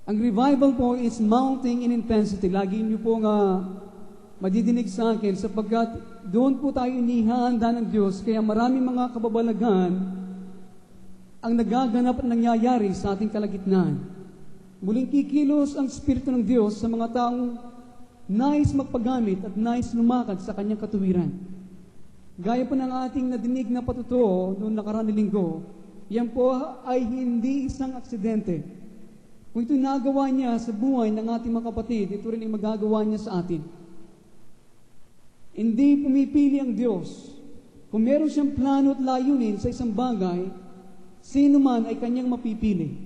Ang revival po is mounting in intensity. Lagi niyo po nga madidinig sa akin sapagkat doon po tayo inihanda ng Diyos. Kaya maraming mga kababalagan ang nagaganap at nangyayari sa ating kalagitnaan. Muling kikilos ang Espiritu ng Diyos sa mga taong nais magpagamit at nais lumakad sa Kanyang katuwiran. Gaya po ng ating nadinig na patutuo noong nakaraan na linggo, yan po ay hindi isang aksidente. Kung ito'y nagawa niya sa buhay ng ating mga kapatid, ito rin ay magagawa niya sa atin. Hindi pumipili ang Diyos. Kung meron siyang plano at layunin sa isang bagay, sino man ay Kanyang mapipili.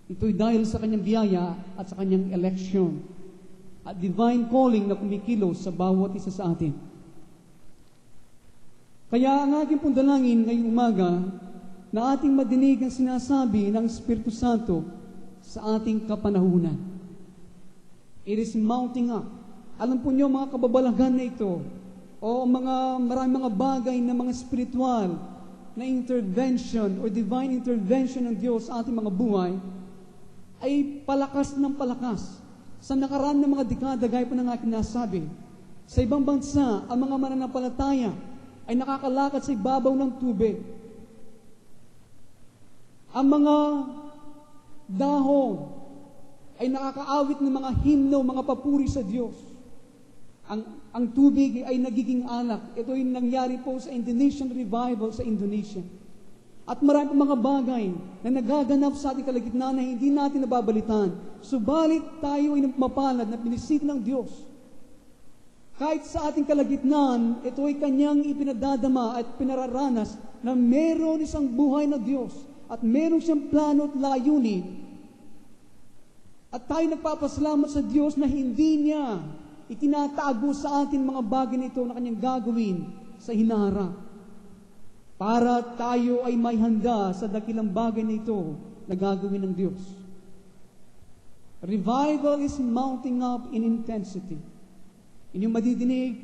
Ito'y dahil sa Kanyang biyaya at sa Kanyang election at divine calling na kumikilos sa bawat isa sa atin. Kaya ang aking pundalangin ngayong umaga na ating madinig ang sinasabi ng Espiritu Santo sa ating kapanahunan. It is mounting up. Alam po niyo mga kababalagan na ito o maraming mga bagay na mga spiritual na intervention o divine intervention ng Diyos sa ating mga buhay ay palakas ng palakas. Sa nakaraan ng mga dekada, gaya po ng aking nasabi, sa ibang bansa, ang mga mananampalataya ay nakakalakad sa ibabaw ng tubig. Ang mga dahon ay nakakaawit ng mga himno, mga papuri sa Diyos. Ang tubig ay nagiging alak. Ito yung nangyari po sa Indonesian revival sa Indonesia. At marami mga bagay na nagaganap sa ating kalagitnaan na hindi natin nababalitaan. Subalit tayo ay mapalad na pinisit ng Diyos. Kahit sa ating kalagitnaan, ito ay Kanyang ipinadadama at pinararanas na meron isang buhay na Diyos at meron siyang plano at layunin. At tayo nagpapasalamat sa Diyos na hindi niya itinatago sa atin mga bagay na ito na Kanyang gagawin sa hinaharap. Para tayo ay may handa sa dakilang bagay na ito na gagawin ng Diyos. Revival is mounting up in intensity. Inyong madidinig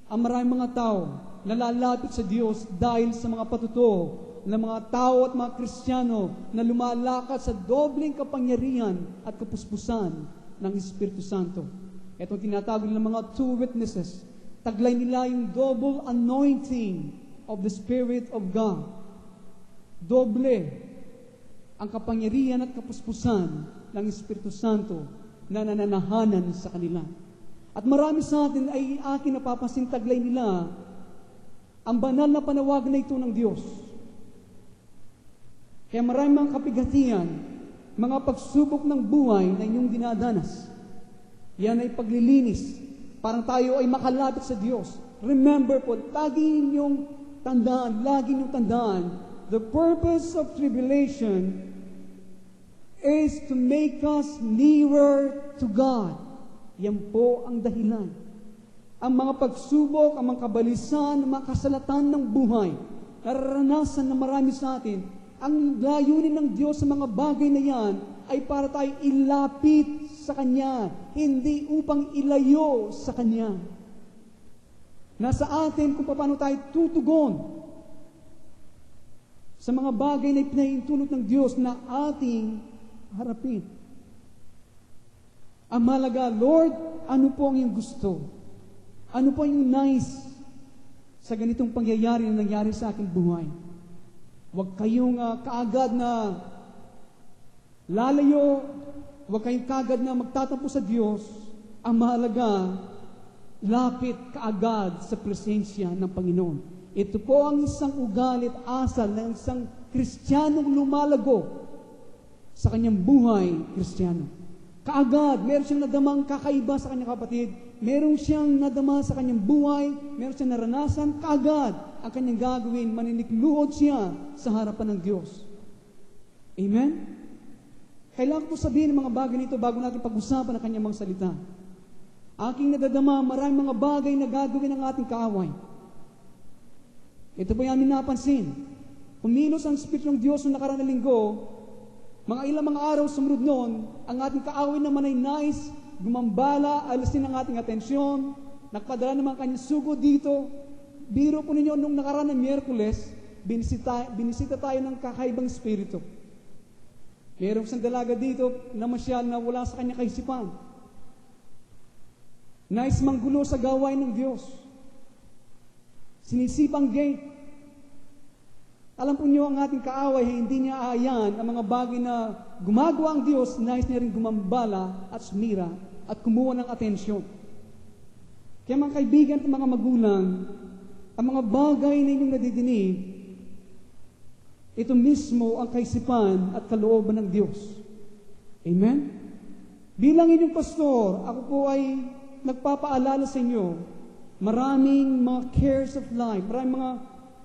ang maraming mga tao na lalapit sa Diyos dahil sa mga patutuo ng mga tao at mga Kristiyano na lumalakad sa dobleng kapangyarihan at kapuspusan ng Espiritu Santo. Itong tinatawag ng mga two witnesses. Taglay nila yung double anointing of the Spirit of God. Doble ang kapangyarihan at kapuspusan ng Espiritu Santo na nananahanan sa kanila. At marami sa atin ay akin napapansin taglay nila ang banal na panawag na ito ng Diyos. Kaya maraming mga kapigatian, mga pagsubok ng buhay na inyong dinadanas. Yan ay paglilinis. Parang tayo ay makalapit sa Diyos. Remember po, lagi ninyong tandaan, the purpose of tribulation is to make us nearer to God. Yan po ang dahilan. Ang mga pagsubok, ang mga kabalisan, ang mga kasalatan ng buhay, nararanasan na marami sa atin, ang layunin ng Diyos sa mga bagay na yan ay para tayo ilapit sa Kanya, hindi upang ilayo sa Kanya. Nasa atin kung paano tayo tutugon sa mga bagay na ipinahintulot ng Diyos na ating harapin. Ang mahalaga, Lord, ano po ang iyong gusto? Ano po ang iyong nais sa ganitong pangyayari na nangyari sa aking buhay? Huwag kayong kaagad na lalayo, huwag kayong kaagad na magtatampo sa Diyos. Ang mahalaga, lapit kaagad sa presensya ng Panginoon. Ito po ang isang ugali at asal ng isang Kristiyanong lumalago sa kanyang buhay Kristiyano. Kaagad, meron siyang nadamang kakaiba sa kanyang kapatid, meron siyang nadama sa kanyang buhay, meron siyang naranasan, kaagad ang kanyang gagawin, maninikluhod siya sa harapan ng Diyos. Amen? Kailangan ko sabihin ng mga bagay nito bago natin pag-usapan ang kanyang mga salita. Aking nadadama, maraming mga bagay na gagawin ng ating kaaway. Ito po yung aming napansin. Kumilos ang Espiritu ng Diyos noong nakaraan na linggo, mga ilang mga araw sumunod noon, ang ating kaaway naman ay nais, gumambala, alasin ang ating atensyon, nagpadala naman kanyang sugo dito. Biro po ninyo, nung nakaraan na Miyerkules, binisita tayo ng kakaibang espiritu. Mayroong isang dalaga dito na masyal na wala sa kanya kaisipan. Nais manggulo sa gawain ng Diyos. Sinisipang gate. Alam po niyo, ang ating kaaway, hindi niya aayan ang mga bagay na gumagawa ang Diyos, nais niya rin gumambala at sumira at kumuha ng atensyon. Kaya mga kaibigan at mga magulang, ang mga bagay na inyong nadidinig, ito mismo ang kaisipan at kalooban ng Diyos. Amen? Bilang inyong pastor, ako po ay nagpapaalala sa inyo, maraming mga cares of life, maraming mga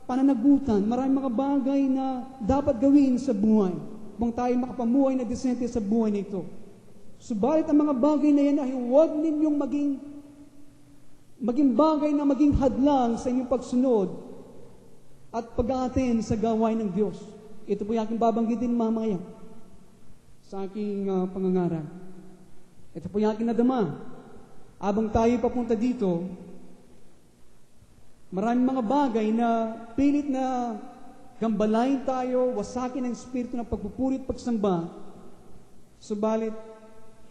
pananagutan, maraming mga bagay na dapat gawin sa buhay upang tayo makapamuhay na disente sa buhay nito. Subalit ang mga bagay na yan ay huwag ninyong maging bagay na maging hadlang sa inyong pagsunod at pag-aaten sa gawain ng Diyos. Ito po yung aking babanggitin mamaya sa aking pangangaral. Ito po yung aking nadama. Abang tayo papunta dito, maraming mga bagay na pilit na gambalain tayo, wasakin ang espiritu ng pagpupuri at pagsamba. Subalit,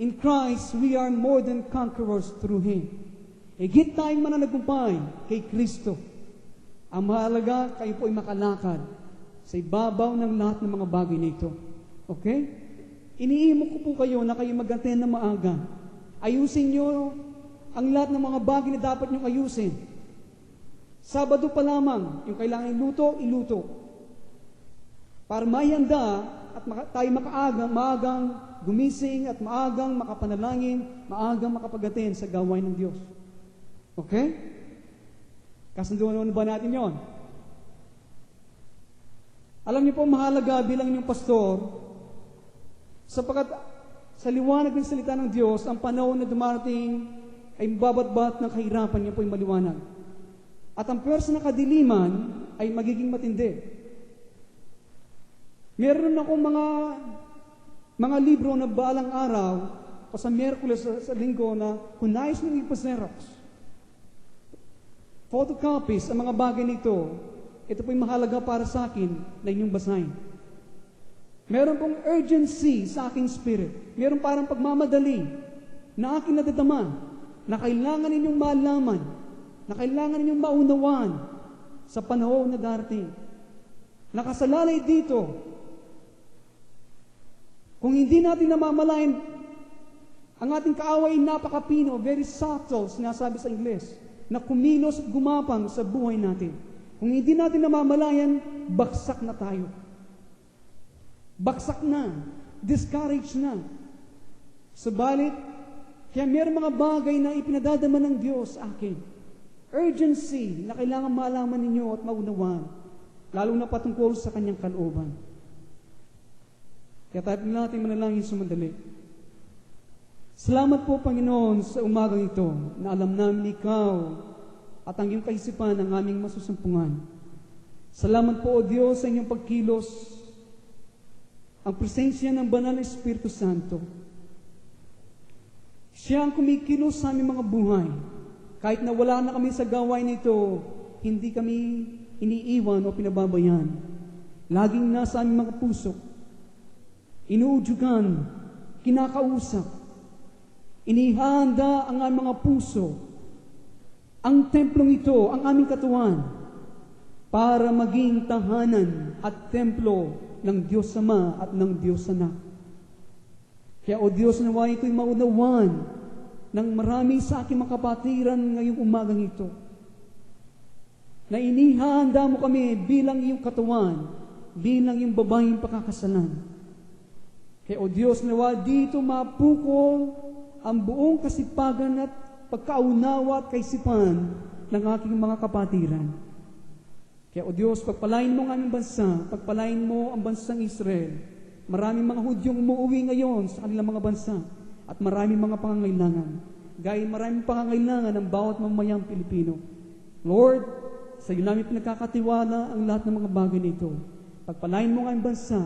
in Christ, we are more than conquerors through Him. Higit tayong mananagumpay kay Kristo. Ang mahalaga, kayo po ay makalakad sa ibabaw ng lahat ng mga bagay nito. Okay? Iniimo ko po kayo na kayo mag-attend na maaga. Ayusin nyo ang lahat ng mga bagay na dapat nyo ayusin. Sabado pa lamang, yung kailangan iluto. Para mahihanda at tayo maagang gumising at maagang makapanalangin, maagang makapag-attend sa gawain ng Diyos. Okay? Kasunduan ba natin yon? Alam niyo po, mahalaga bilang inyong pastor, sapagkat sa liwanag ng salita ng Diyos, ang panahon na dumarating ay mababatbat ng kahirapan niyo po ay maliwanag. At ang pwersa ng kadiliman ay magiging matindi. Meron akong mga libro na balang araw o sa Miyerkules sa linggo na kung nais nyo ipaserox, photocopies, ang mga bagay nito, ito po'y mahalaga para sa akin na inyong basahin. Meron pong urgency sa aking spirit. Meron parang pagmamadali na aking nadadama na kailangan ninyong malaman, na kailangan ninyong maunawan sa panahon na darating. Nakasalalay dito. Kung hindi natin namamalayan, ang ating kaaway ay napakapino, very subtle, sinasabi sa Ingles, na kumilos at gumapang sa buhay natin. Kung hindi natin namamalayan, baksak na tayo. Baksak na. Discouraged na. Subalit, kaya mayroong mga bagay na ipinadadama ng Diyos sa akin. Urgency na kailangan malaman ninyo at maunawaan, lalo na patungkol sa kanyang kalooban. Kaya tayo natin manalangin sumandali. Salamat po, Panginoon, sa umagang ito na alam namin Ikaw at ang iyong kaisipan ang aming masusumpungan. Salamat po, O Diyos, sa inyong pagkilos, ang presensya ng Banal na Espiritu Santo. Siya ang kumikilos sa aming mga buhay. Kahit na wala na kami sa gawain nito, hindi kami iniiwan o pinababayan. Laging nasa aming mga puso. Inuudyugan, kinakausap, inihanda ang aming mga puso, ang templong ito, ang aming katawan, para maging tahanan at templo ng Diyos Ama at ng Diyos Anak. Kaya, O Diyos, nawa ito'y maunawan ng marami sa aking mga kapatiran ngayong umagang ito, na inihanda mo kami bilang iyong katawan, bilang iyong babaeng pakakasalan. Kaya, O Diyos, nawa dito mapukol ang buong kasipagan at pagkaunawa at kaisipan ng aking mga kapatiran. Kaya, O Diyos, pagpalain mo ang aming bansa, pagpalain mo ang bansang Israel. Maraming mga Hudyong umuwi ngayon sa kanilang mga bansa at maraming mga pangangailangan. Gayun maraming pangangailangan ng bawat mamamayang Pilipino. Lord, sa iyo namin pinagkakatiwala ang lahat ng mga bagay nito. Pagpalain mo ang aming bansa,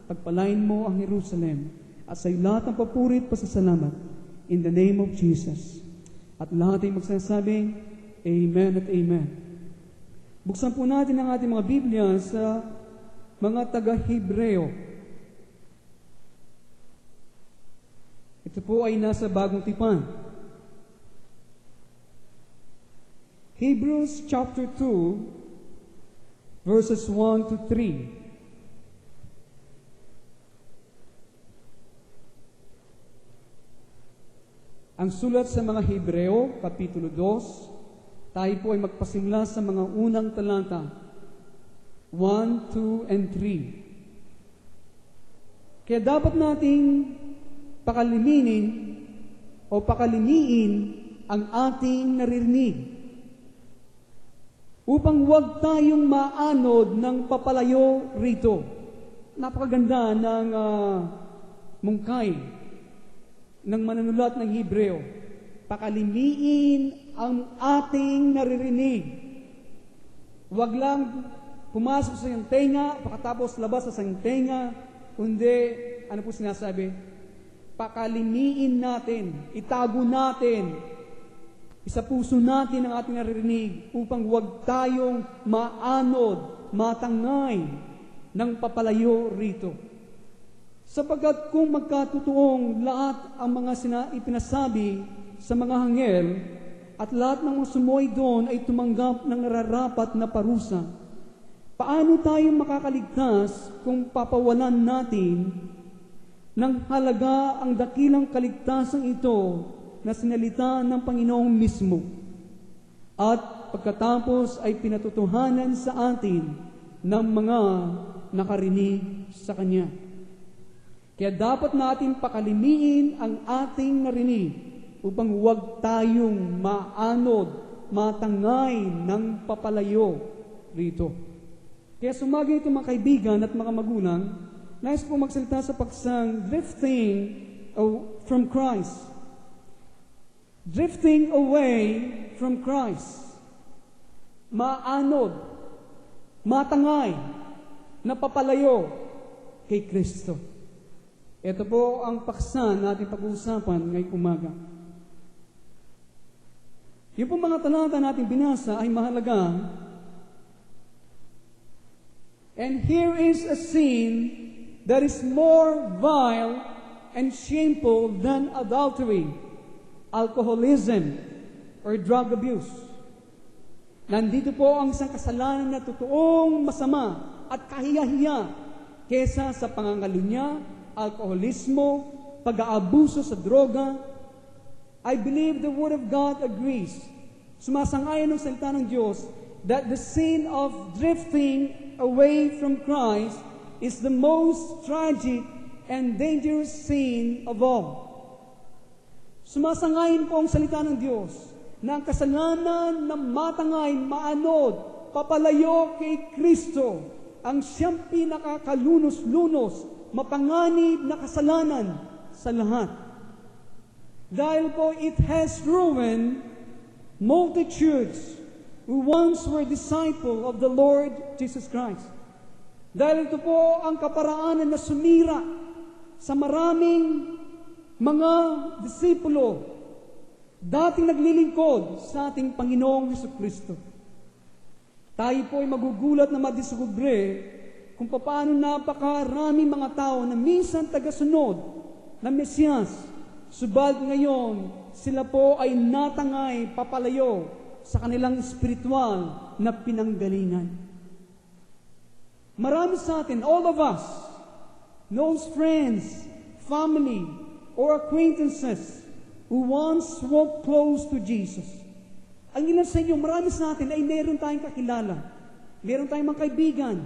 pagpalain mo ang Jerusalem, at sa iyo lahat ng papuri at pasasalamat. In the name of Jesus. At lahat ay magsasabing, Amen at Amen. Buksan po natin ang ating mga Biblia sa mga taga-Hebreo. Ito po ay nasa Bagong Tipan. Hebrews chapter 2, verses 1 to 3. Ang sulat sa mga Hebreo, Kapitulo 2, tayo po ay magpasimula sa mga unang talata, 1, 2, and 3. Kaya dapat nating pakalimiin ang ating naririnig upang huwag tayong maanod ng papalayo rito. Napakaganda ng mungkay ng manunulat ng Hebreo. Pakalimiin ang ating naririnig. Huwag lang pumasok sa iyong tenga, pagkatapos labas sa iyong tenga, kundi, ano po sinasabi? Pakalimiin natin, itago natin, isa puso natin ang ating naririnig upang huwag tayong maanod, matangay ng papalayo rito. Sapagkat kung magkatotoong lahat ang mga ipinasabi sa mga anghel at lahat ng mga sumoy doon ay tumanggap ng nararapat na parusa, paano tayo makakaligtas kung papawalan natin ng halaga ang dakilang kaligtasang ito na sinalita ng Panginoong mismo at pagkatapos ay pinatutuhanan sa atin ng mga nakarinig sa Kanya. Kaya dapat natin pakalimiin ang ating narinig upang huwag tayong maanod, matangay ng papalayo rito. Kaya sumagi ito mga kaibigan at mga magulang, nais po magsalita sa paksang drifting from Christ. Drifting away from Christ. Maanod, matangay, napapalayo kay Kristo. Ito po ang paksa na ating pag-uusapan ngayong umaga. Yung po mga talata natin binasa ay mahalaga. And here is a sin that is more vile and shameful than adultery, alcoholism, or drug abuse. Nandito po ang isang kasalanan na totoong masama at kahiya-hiya kesa sa pangangalunya, alkoholismo, pag-aabuso sa droga. I believe the Word of God agrees. Sumasang-ayon ng salita ng Diyos that the sin of drifting away from Christ is the most tragic and dangerous sin of all. Sumasang-ayon po ang salita ng Diyos na ang kasalanan na matangay, maanod, papalayo kay Kristo, ang siyang pinakakalunos-lunos, mapanganib na kasalanan sa lahat. Dahil po it has ruined multitudes who once were disciple of the Lord Jesus Christ. Dahil ito po ang kaparaanan na sumira sa maraming mga disipulo dating naglilingkod sa ating Panginoong Jesucristo. Tayo po ay magugulat na madiskubre kung paano napakarami mga tao na minsan tagasunod ng Mesiyas, subalit ngayon sila po ay natangay, papalayo sa kanilang spiritual na pinanggalingan. Marami sa atin, all of us, knows friends, family, or acquaintances who once walked close to Jesus. Ang ilan sa inyo, marami sa atin ay meron tayong kakilala, meron tayong mga kaibigan,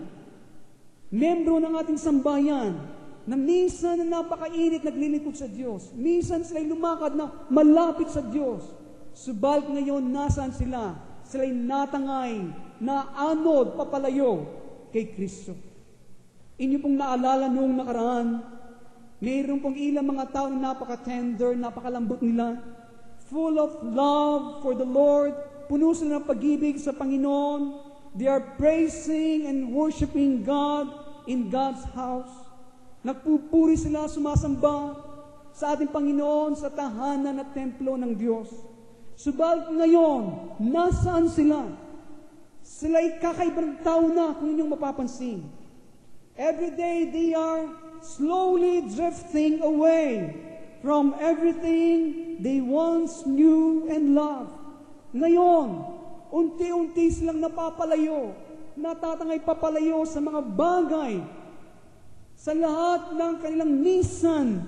membro ng ating sambayan, na minsan na napakainit naglilingkod sa Diyos. Minsan sila'y lumakad na malapit sa Diyos. Subalit ngayon, nasaan sila? Sila'y natangay, naanod, papalayo kay Kristo. Inyo pong naalala noong nakaraan, mayroon pong ilang mga tao na napaka-tender, napakalambot nila, full of love for the Lord, puno sila ng pag-ibig sa Panginoon. They are praising and worshiping God in God's house. Nagpupuri sila, sumasamba sa ating Panginoon sa tahanan at templo ng Diyos. Subalit ngayon, nasaan sila? Sila'y kakaibang tao na kung inyong mapapansin. Every day, they are slowly drifting away from everything they once knew and loved. Ngayon, unti-unti silang napapalayo, natatangay papalayo sa mga bagay, sa lahat ng kanilang minsan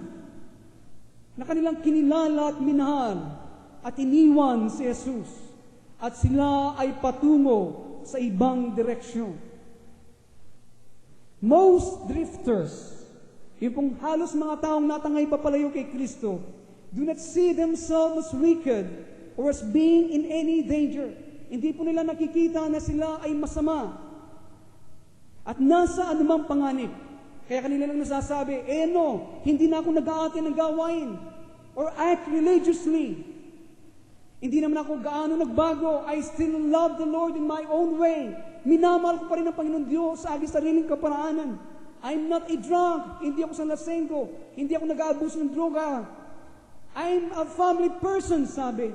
na kanilang kinilala at minahal at iniwan si Jesus. At sila ay patungo sa ibang direksyon. Most drifters, yung pong halos mga taong natangay papalayo kay Kristo, do not see themselves as wicked or as being in any danger. Hindi po nila nakikita na sila ay masama at nasa anumang panganib. Kaya kanila lang nasasabi, hindi na ako nag-aati ng gawain or act religiously. Hindi naman ako gaano nagbago. I still love the Lord in my own way. Minamahal ko pa rin ang Panginoon Diyos sa aking sariling kaparaanan. I'm not a drunk. Hindi ako sanlasenggo. Hindi ako nag-aabuso ng droga. I'm a family person, sabi.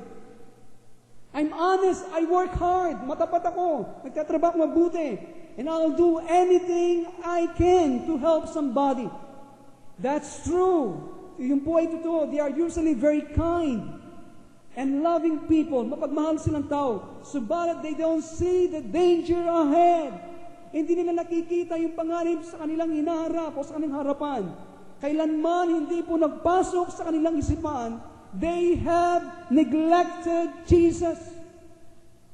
I'm honest. I work hard. Matapat ako. Nagtatrabaho mabuti. And I'll do anything I can to help somebody. That's true. Yung po ay totoo. They are usually very kind and loving people. Mapagmahal silang tao. Subalit they don't see the danger ahead. Hindi nila nakikita yung panganib sa kanilang hinaharap o sa kanilang harapan. Kailanman hindi po nagpasok sa kanilang isipan, they have neglected Jesus.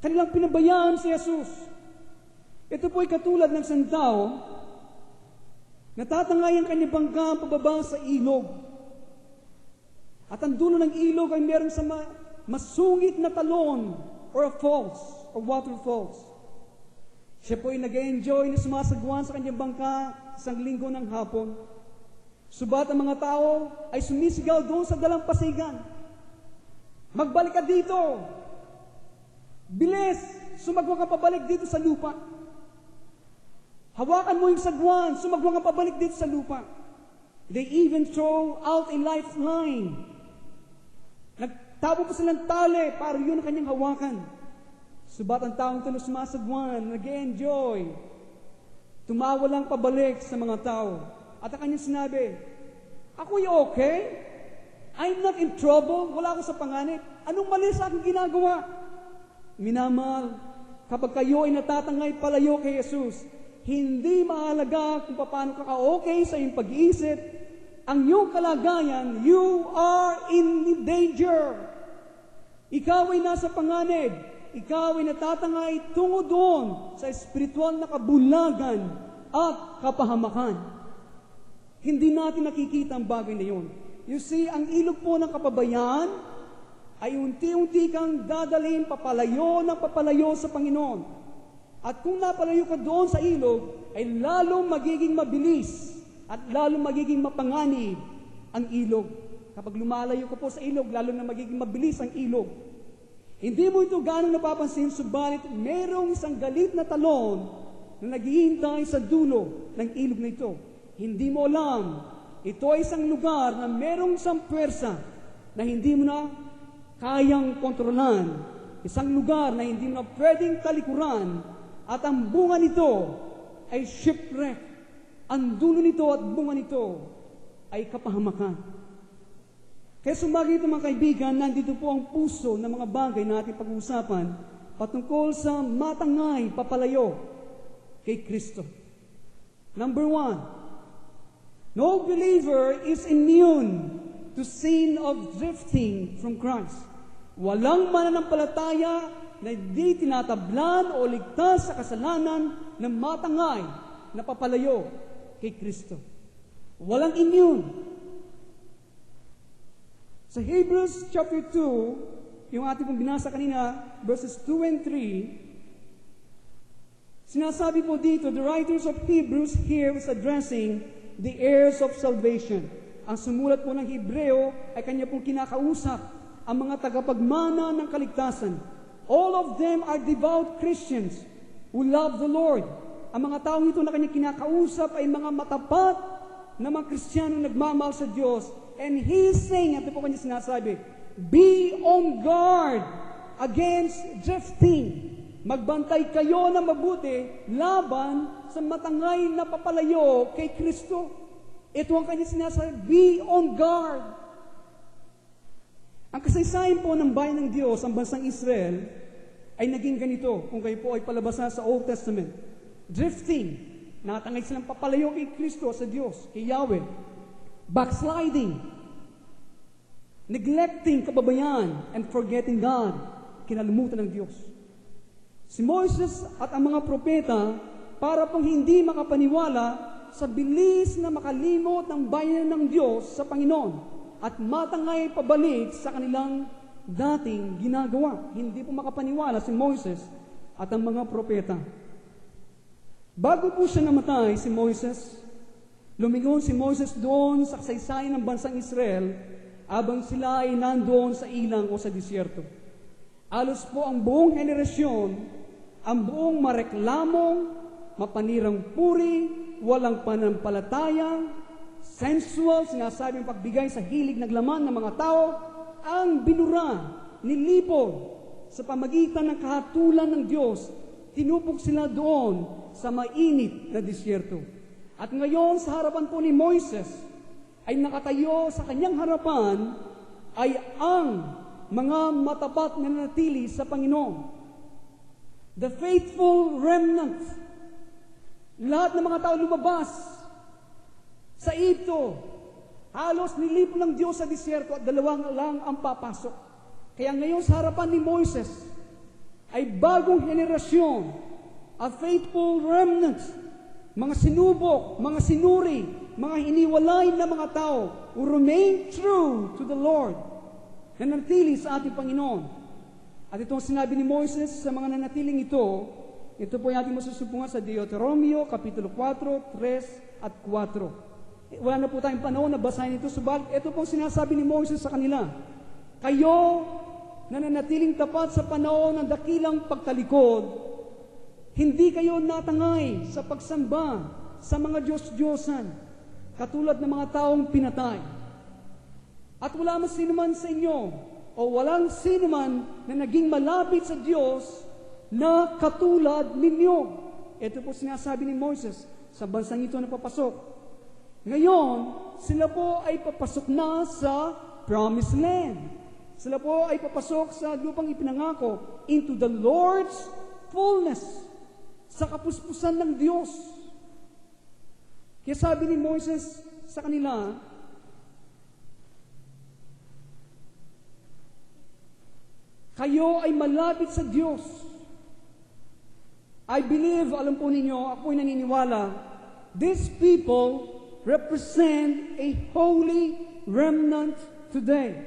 Kanilang pinabayaan si Jesus. Ito po ay katulad ng isang tao, natatangay ang kanyang bangka pababa sa ilog. At ang dulo ng ilog ay meron sa masungit na talon or a falls or waterfalls. Siya po ay nag-enjoy na sumasagwan sa kanyang bangka isang linggo ng hapon. Subat ang mga tao ay sumisigaw doon sa dalampasigan. Magbalik ka dito! Bilis! Sumagwan ka pabalik dito sa lupa. Hawakan mo yung sagwan, sumagwan ka pabalik dito sa lupa. They even throw out a lifeline. Nagtabo pa silang tali para yun ang kanyang hawakan. Subat ang taong ito na sumasagwan, nag-enjoy. Tumawa lang pabalik sa mga tao. At ang kanyang sinabi, ako'y okay? I'm not in trouble? Wala ako sa panganib? Anong mali sa aking ginagawa? Minamahal, kapag kayo ay natatangay palayo kay Jesus, hindi mahalaga kung paano ka okay sa iyong pag-iisip, ang iyong kalagayan, you are in danger. Ikaw ay nasa panganib. Ikaw ay natatangay tungo doon sa espiritual na kabulagan at kapahamakan. Hindi natin nakikita ang bagay na yun. You see, ang ilog po ng kapabayaan ay unti-unti kang dadalhin papalayo ng papalayo sa Panginoon. At kung napalayo ka doon sa ilog, ay lalong magiging mabilis at lalong magiging mapanganib ang ilog. Kapag lumalayo ka po sa ilog, lalong na magiging mabilis ang ilog. Hindi mo ito ganong napapansin, subalit mayroong isang galit na talon na naghihintay sa dulo ng ilog na ito. Hindi mo alam, ito ay isang lugar na mayroong isang pwersa na hindi mo na kayang kontrolan. Isang lugar na hindi mo na pwedeng talikuran. At ang bunga nito ay shipwreck. Ang dulo nito at bunga nito ay kapahamakan. Kaya sumagi ito mga kaibigan, nandito po ang puso ng mga bagay na ating pag-uusapan patungkol sa matangay papalayo kay Kristo. Number 1, no believer is immune to sin of drifting from Christ. Walang mananampalataya na hindi tinatablan o ligtas sa kasalanan ng matangay na papalayo kay Kristo. Walang immune. Sa Hebrews chapter 2, yung ating pong binasa kanina, verses 2 and 3, sinasabi po dito, the writers of Hebrews here is addressing the heirs of salvation. Ang sumulat po ng Hebreo ay kanya pong kinakausap ang mga tagapagmana ng kaligtasan. All of them are devout Christians who love the Lord. Ang mga taong ito na kanya kinakausap ay mga matapat na mga Kristiyano nagmamahal sa Diyos. And He is saying, ito po kanya sinasabi, be on guard against drifting. Magbantay kayo na mabuti laban sa matangay na papalayo kay Kristo. Ito ang kanya sinasabi, be on guard. Ang kasaysayan po ng bayan ng Diyos, ang bansang Israel, ay naging ganito kung kayo po ay palabasa sa Old Testament. Drifting, natangay silang papalayo kay Kristo, sa Diyos, kay Yahweh. Backsliding, neglecting kababayan, and forgetting God, kinalimutan ng Diyos. Si Moses at ang mga propeta, para pong hindi makapaniwala sa bilis na makalimot ng bayan ng Diyos sa Panginoon at matangay pabalik sa kanilang dating ginagawa. Hindi po makapaniwala si Moses at ang mga propeta. Bago po siya namatay, si Moses, lumingon si Moses doon sa kasaysayan ng bansang Israel abang sila ay nandoon sa ilang o sa disyerto. Alos po ang buong henerasyon, ang buong mareklamong, mapanirang puri, walang panampalataya, sensual, sinasabing pagbigay sa hilig ng laman ng mga tao, ang binura, nilipol sa pamagitan ng kahatulan ng Diyos, tinupok sila doon sa mainit na disyerto. At ngayon sa harapan po ni Moises, ay nakatayo sa kanyang harapan ay ang mga matapat na nanatili sa Panginoon. The faithful remnant. Lahat ng mga tao lumabas sa Egypto. Halos nilipol ng Diyos sa disyerto at dalawang lang ang papasok. Kaya ngayon sa harapan ni Moises ay bagong henerasyon, a faithful remnant, mga sinubok, mga sinuri, mga hiniwalay na mga tao who remain true to the Lord, na nanatili sa ating Panginoon. At itong sinabi ni Moises sa mga nanatiling ito po yung ating masusupungan sa Deuteronomio, Kapitulo 4, 3 at 4. Wala na po tayong panahon na basahin ito, subalit ito po sinasabi ni Moises sa kanila. Kayo na nanatiling tapat sa panahon ng dakilang pagtalikod, hindi kayo natangay sa pagsamba sa mga Diyos-Diyosan, katulad ng mga taong pinatay. At wala man sino man sa inyo, o walang sino man na naging malapit sa Diyos na katulad ninyo. Ito po sinasabi ni Moses sa bansang ito na papasok. Ngayon, sila po ay papasok na sa Promised Land. Sila po ay papasok sa lupang ipinangako, into the Lord's fullness, sa kapuspusan ng Diyos. Kaya sabi ni Moses sa kanila, kayo ay malapit sa Diyos. I believe, alam po ninyo, ako'y naniniwala, these people represent a holy remnant today.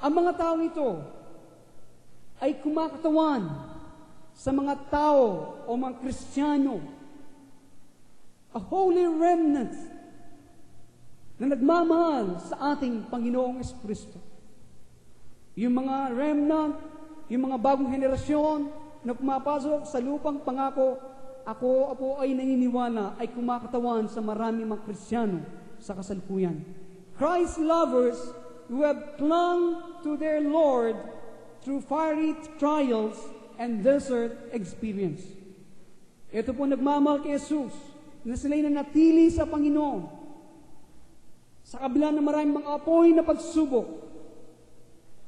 Ang mga taong ito ay kumakatawan sa mga tao o mga Kristiyano. A holy remnant na nagmamahal sa ating Panginoong Jesucristo. Yung mga remnant, yung mga bagong henerasyon na pumapasok sa lupang pangako, ako ay naniniwala ay kumakatawan sa maraming mga Kristiyano sa kasalukuyan. Christ lovers who have clung to their Lord through fiery trials and desert experience. Ito po nagmamahal kay Jesus na sila'y nanatili sa Panginoon sa kabila ng maraming mga apoy na pagsubok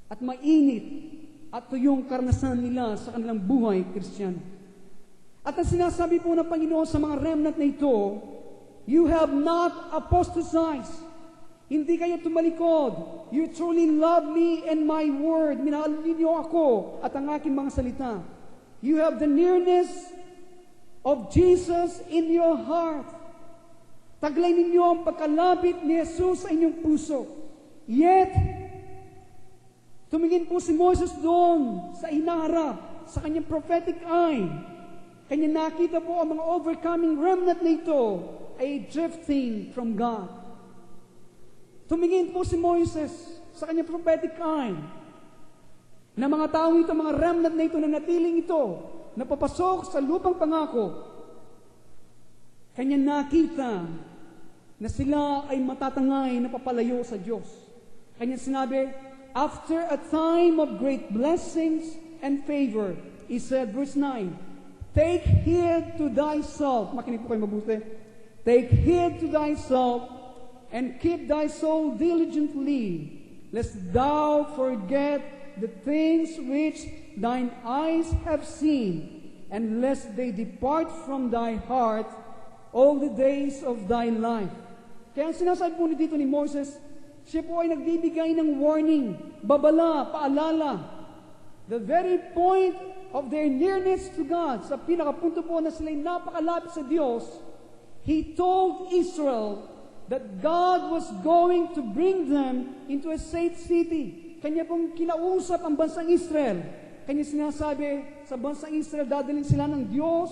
at mainit at tuyong karanasan nila sa kanilang buhay Kristiyano. At ang sinasabi po ng Panginoon sa mga remnant na ito, you have not apostatized. Hindi kayo tumalikod. You truly love me and my word. Minahal ninyo ako at ang aking mga salita. You have the nearness of Jesus in your heart. Taglay ninyo ang pagkalapit ni Jesus sa inyong puso. Yet, tumingin po si Moses doon sa inaharap, sa kanyang prophetic eye. Kanya nakita po ang mga overcoming remnant na ito ay drifting from God. Tumingin po si Moses sa kanyang prophetic eye na mga taong ito, mga remnant na ito, na natiling ito, na papasok sa lupang pangako. Kanya nakita na sila ay matatangay na papalayo sa Diyos. Kanya sinabi, after a time of great blessings and favor, he said, verse 9, take heed to thyself. Makinig po kayo mabuti. Take heed to thyself and keep thy soul diligently, lest thou forget the things which thine eyes have seen, and lest they depart from thy heart all the days of thy life. Kaya ang sinasabi po dito ni Moses, siya po ay nagbibigay ng warning, babala, paalala. The very point of their nearness to God, sa pinakapunto po na sila'y napakalapit sa Diyos, He told Israel that God was going to bring them into a safe city. Kanya pong kinausap ang bansang Israel. Kanya sinasabi, sa bansang Israel, dadalhin sila ng Diyos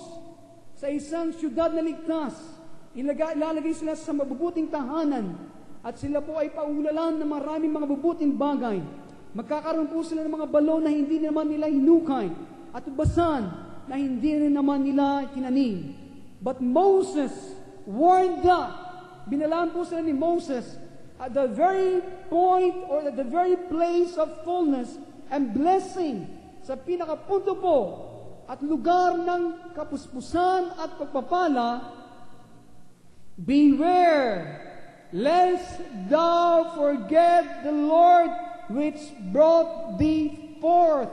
sa isang syudad na ligtas. Ilalagay sila sa mabubuting tahanan at sila po ay paulalan ng maraming mga mabubuting bagay. Magkakaroon po sila ng mga balon na hindi naman nila hinukay at ubasan na hindi naman nila tinanim. But Moses warned that. Binalaan po sila ni Moses at the very point or at the very place of fullness and blessing, sa pinakapunto po at lugar ng kapuspusan at pagpapala. Beware, lest thou forget the Lord which brought thee forth.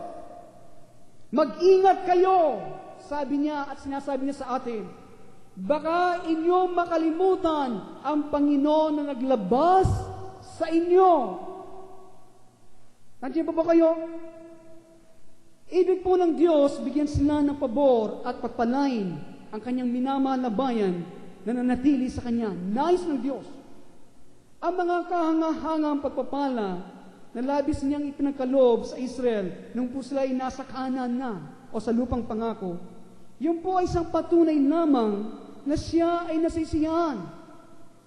Mag-ingat kayo, sabi niya at sinasabi niya sa atin. Baka inyong makalimutan ang Panginoon na naglabas sa inyo. Nandiyan pa ba kayo? Ibig po ng Diyos, bigyan sila ng pabor at pagpalain ang kanyang minamahal na bayan na nanatili sa Kanya. Nais ng Diyos. Ang mga kahangahangang pagpapala na labis niyang ipinagkaloob sa Israel nung po sila ay nasa Canaan na o sa lupang pangako, yun po ay isang patunay lamang na siya ay nasisiyahan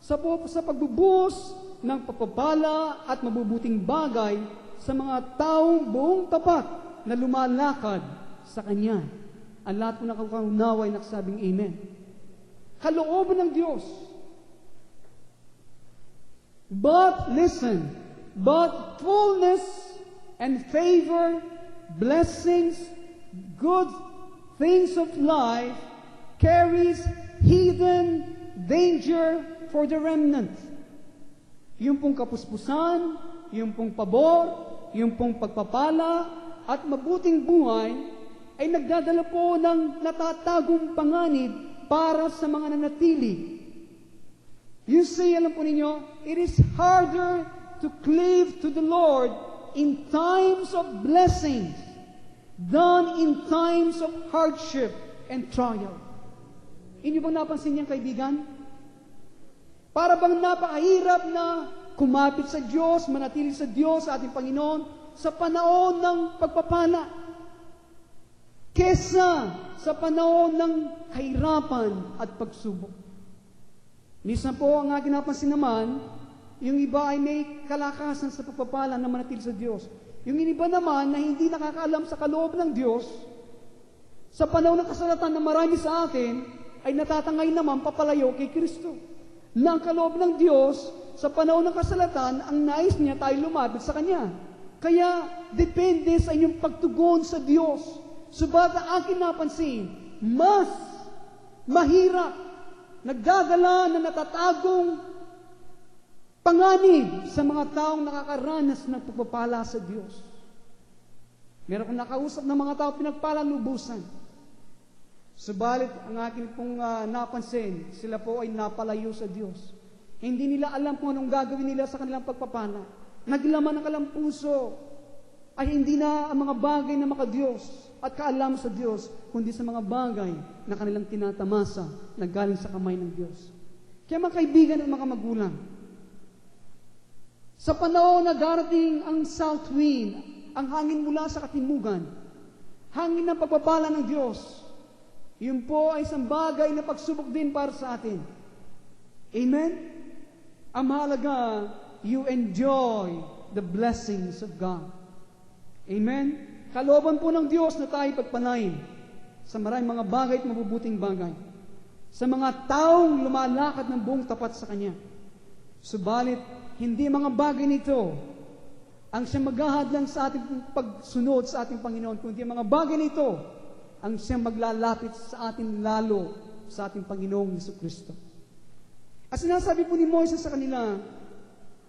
sa pagbubuhos ng pagpapala at mabubuting bagay sa mga taong buong tapat na lumalakad sa Kanya. Ang lahat po nakakaunawa ay nagsabing Amen. Kalooban ng Diyos. But listen, but fullness and favor, blessings, good things of life carries hidden danger for the remnant. Yung pong kapuspusan, yung pong pabor, yung pong pagpapala, at mabuting buhay ay nagdadala po ng natatagong panganib para sa mga nanatili. You see, alam po ninyo, it is harder to cleave to the Lord in times of blessings than in times of hardship and trial. Inyo bang napansin niyang kaibigan? Para bang napakahirap na kumapit sa Diyos, manatili sa Diyos, sa ating Panginoon, sa panahon ng pagpapala, kesa sa panahon ng kahirapan at pagsubok. Minsan po, ang aking napansin naman, yung iba ay may kalakasan sa pagpapala na manatili sa Diyos. Yung iba naman na hindi nakakaalam sa kaloob ng Diyos, sa panahon ng kasalatan na marami sa atin, ay natatangay naman papalayo kay Kristo. Na ang kaloob ng Diyos, sa panahon ng kasalatan, ang nais niya tayo lumapit sa Kanya. Kaya, depende sa inyong pagtugon sa Diyos. Subalit ang aking napansin, mas mahirap, nagdadala na natatagong panganib sa mga taong nakakaranas ng pagpapala sa Diyos. Meron kong nakausap ng mga tao pinagpalalubusan. Subalit ang aking pong napansin, sila po ay napalayo sa Diyos. Hindi nila alam kung anong gagawin nila sa kanilang pagpapala. Naglaman ng kanilang puso ay hindi na ang mga bagay na makadiyos at kaalam sa Diyos, kundi sa mga bagay na kanilang tinatamasa na galing sa kamay ng Diyos. Kaya mga kaibigan at mga magulang, sa panahon na darating ang south wind, ang hangin mula sa katimugan, hangin ng pagpapala ng Diyos, yun po ay isang bagay na pagsubok din para sa atin. Amen? Ang mahalaga, you enjoy the blessings of God. Amen? Kalooban po ng Diyos na tayo pagpalain sa maraming mga bagay at mabubuting bagay. Sa mga taong lumalakad ng buong tapat sa Kanya. Subalit, hindi mga bagay nito ang siyang maghahadlang sa ating pagsunod sa ating Panginoon, kundi mga bagay nito ang siyang maglalapit sa atin lalo sa ating Panginoong Jesucristo. At sinasabi po ni Moises sa kanila,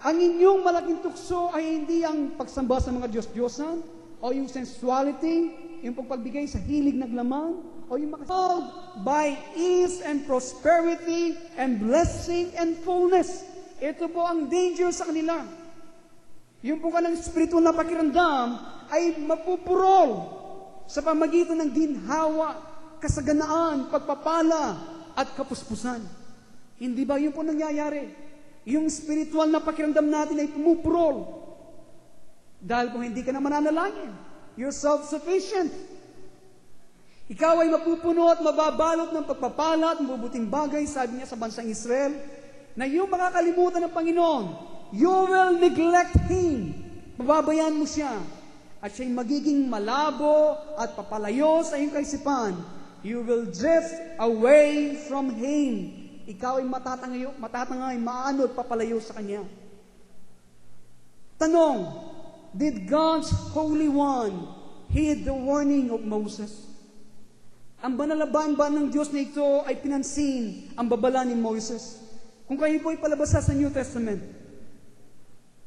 Ang inyong malaking tukso ay hindi ang pagsamba sa mga Diyos-Diyosan, o yung sensuality, yung pagpagbigay sa hilig ng laman, o yung by ease and prosperity and blessing and fullness. Ito po ang danger sa kanila. Yung po kanang spiritual na pakiramdam ay mapupurol sa pamagitan ng ginhawa, kasaganaan, pagpapala, at kapuspusan. Hindi ba yun po nangyayari? Yung spiritual na pakiramdam natin ay pumupurol. Dahil kung hindi ka na mananalangin, you're self-sufficient. Ikaw ay mapupuno at mababalot ng pagpapala at mabubuting bagay, sabi niya sa bansang Israel, na yung makakalimutan ng Panginoon, you will neglect Him. Pababayaan mo siya. At siya'y magiging malabo at papalayo sa iyong kaisipan. You will drift away from Him. Ikaw ay matatangay, maano at papalayo sa Kanya. Tanong, did God's Holy One heed the warning of Moses? Ang banalaban ba ng Diyos na ito ay pinansin ang babala ni Moses? Kung kayo po ay palabasa sa New Testament,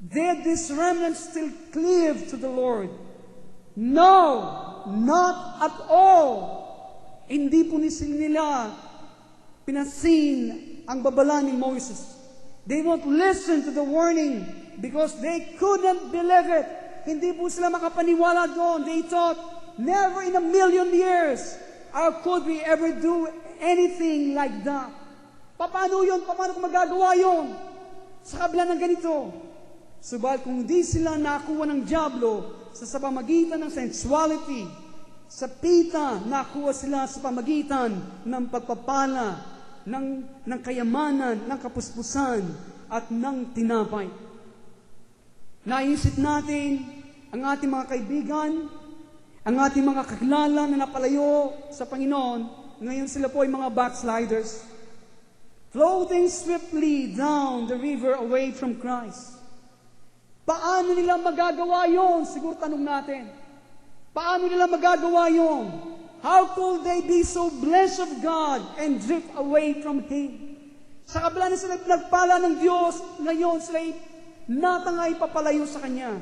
did this remnant still cleave to the Lord? No, not at all. Hindi po nila pinansin ang babala ni Moses. They won't listen to the warning because they couldn't believe it. Hindi po sila makapaniwala doon. They thought, never in a million years how could we ever do anything like that? Paano yun? Paano kung magagawa yun? Sa kabila ng ganito. Subalit kung di sila nakuha ng diablo sa pamagitan ng sensuality, sa pita, nakuha sila sa pamagitan ng pagpapala, ng kayamanan, ng kapuspusan, at ng tinapay. Naisip natin ang ating mga kaibigan, ang ating mga kakilala na napalayo sa Panginoon, ngayon sila po ay mga backsliders, floating swiftly down the river away from Christ. Paano nila magagawa yon? Siguro tanong natin. Paano nila magagawa yon? How could they be so blessed of God and drift away from Him? Sa kabila na sila nagpala ng Diyos, ngayon sila natangay papalayo sa Kanya.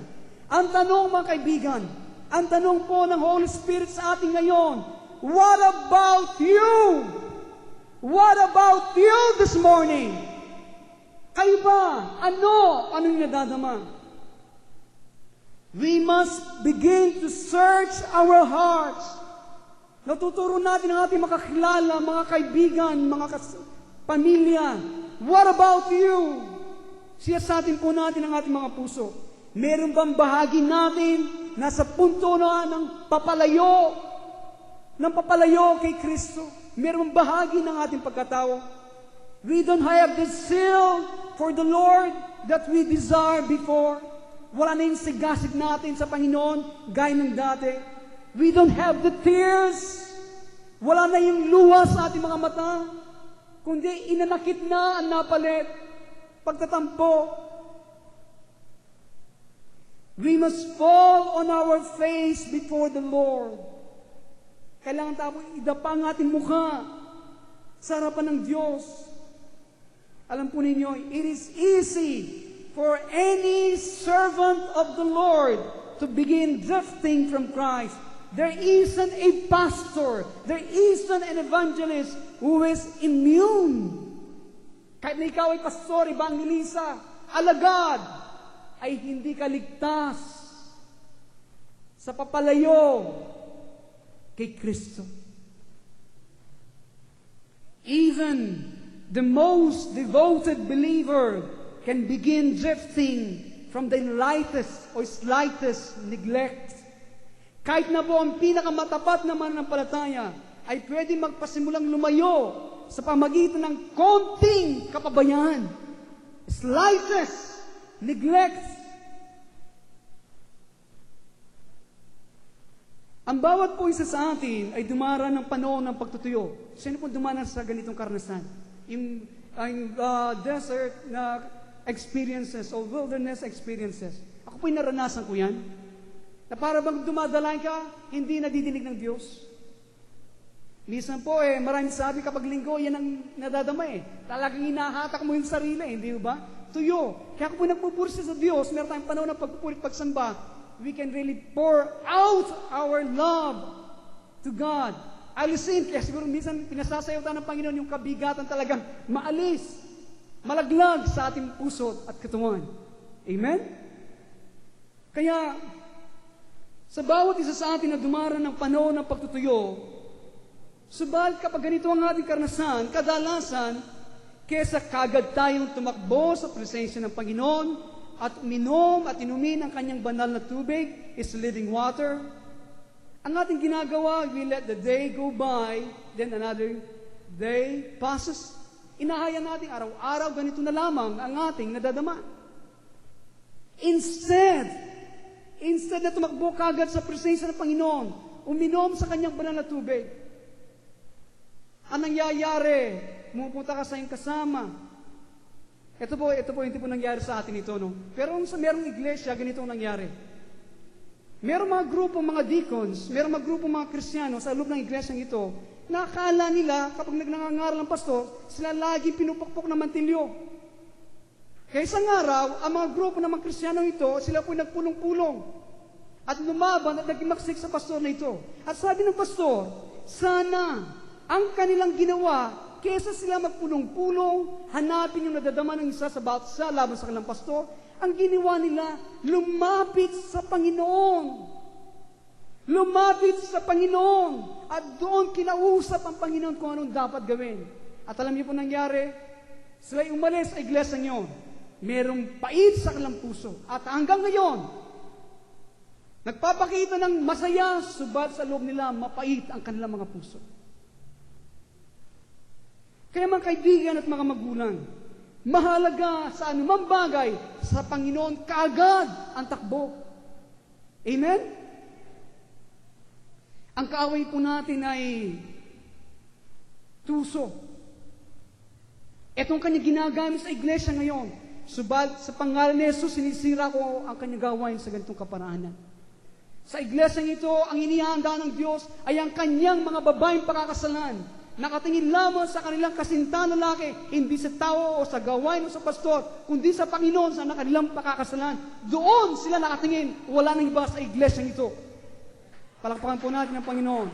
Ang tanong mga kaibigan, ang tanong po ng Holy Spirit sa atin ngayon, what about you? What about you this morning? Kayo ba? Anong nadadama? We must begin to search our hearts. Natuturo natin ang ating makakilala, mga kaibigan, mga pamilya. What about you? Siyasatin po natin ang ating mga puso. Meron bang bahagi natin nasa punto na ng papalayo kay Kristo? Meron bahagi ng ating pagkatao? We don't have the zeal for the Lord that we desire before. Wala na yung sigasig natin sa Panginoon, gaya ng dati. We don't have the tears. Wala na yung luha sa ating mga mata. Kundi inanakit na ang napalit. Pagtatampo. We must fall on our face before the Lord. Kailangan tayo idapa ang ating mukha sa harapan ng Diyos. Alam po ninyo, it is easy for any servant of the Lord to begin drifting from Christ. There isn't a pastor, there isn't an evangelist who is immune. Kahit na ikaw ay pastor, evangelista, alagad, ay hindi ka ligtas sa papalayo kay Kristo. Even the most devoted believer can begin drifting from the lightest or slightest neglect. Kahit na po ang pinakamatapat na mananampalataya ay pwede magpasimulang lumayo sa pamagitan ng konting kapabayaan. Slightest neglect. Ang bawat po isa sa atin ay dumaraan ng panahon ng pagtutuyo. Sino po dumaraan sa ganitong karanasan? Yung desert na experiences o wilderness experiences. Ako po'y naranasan ko yan. Na para bang dumadalain ka, hindi nadidinig ng Diyos. Minsan po maraming sabi kapag linggo, yan ang nadadama Talagang hinahatak mo yung sarili, hindi ba? Tuyo. Kaya kung nagpupursi sa Diyos, meron tayong panahon ng pagpupuri at pagsamba, we can really pour out our love to God. Alisin, kaya siguro minsan pinasasayaw tayo ng Panginoon yung kabigatan talagang maalis, malaglag sa ating puso at katawan. Amen? Kaya, sa bawat isa sa atin na dumaraan ng panahon ng pagtutuyo, subalit kapag ganito ang ating karanasan, kadalasan, kesa kagad tayong tumakbo sa presensya ng Panginoon at uminom at inumin ang kanyang banal na tubig, is living water, ang ating ginagawa, we let the day go by, then another day passes. Inahaya natin araw-araw, ganito na lamang ang ating nadadama. Instead na tumakbo kagad sa presensya ng Panginoon, uminom sa kanyang banal na tubig, ang nangyayari, pumupunta ka sa iyong kasama. Ito po, hindi po nangyari sa atin ito, no? Pero sa merong iglesia, ganito ang nangyari. Merong mga grupo, mga deacons, merong mga grupo, mga Kristiyano sa loob ng iglesyang ito, nakakala nila, kapag nagngangaral ng pastor, sila lagi pinupukpok ng mantilyo. Kaya isang araw, ang mga grupo ng mga Kristiyano ito, sila po nagpulong-pulong at lumaban at nagimaksik sa pastor na ito. At sabi ng pastor, sana ang kanilang ginawa, kesa sila magpulong-pulong, hanapin yung nadadama ng isa sa bawat isa laban sa kanilang pastor, ang ginawa nila, lumapit sa Panginoon. Lumapit sa Panginoon. At doon kinausap ang Panginoon kung anong dapat gawin. At alam niyo po nangyari, sila'y umalis sa iglesia niyo. Merong pait sa kanilang puso. At hanggang ngayon, nagpapakita ng masaya, subat sa loob nila, mapait ang kanilang mga puso. Kaya mga kaibigan at mga magulang, mahalaga sa anumang bagay sa Panginoon kaagad ang takbo. Amen? Ang kaaway po natin ay tuso. Itong kanya ginagamit sa iglesia ngayon. Subalit sa pangalan ni Jesus, sinisira ko ang kanya gawain sa ganitong kaparaanan. Sa iglesia ito, ang inihanda ng Diyos ay ang kanyang mga babaeng pakakasalan. Nakatingin lamang sa kanilang kasintahan lalaki, hindi sa tao o sa gawain o sa pastor, kundi sa Panginoon sa kanilang pakakasalan. Doon sila nakatingin, wala nang iba sa iglesia ito. Palakpakan po natin ang Panginoon.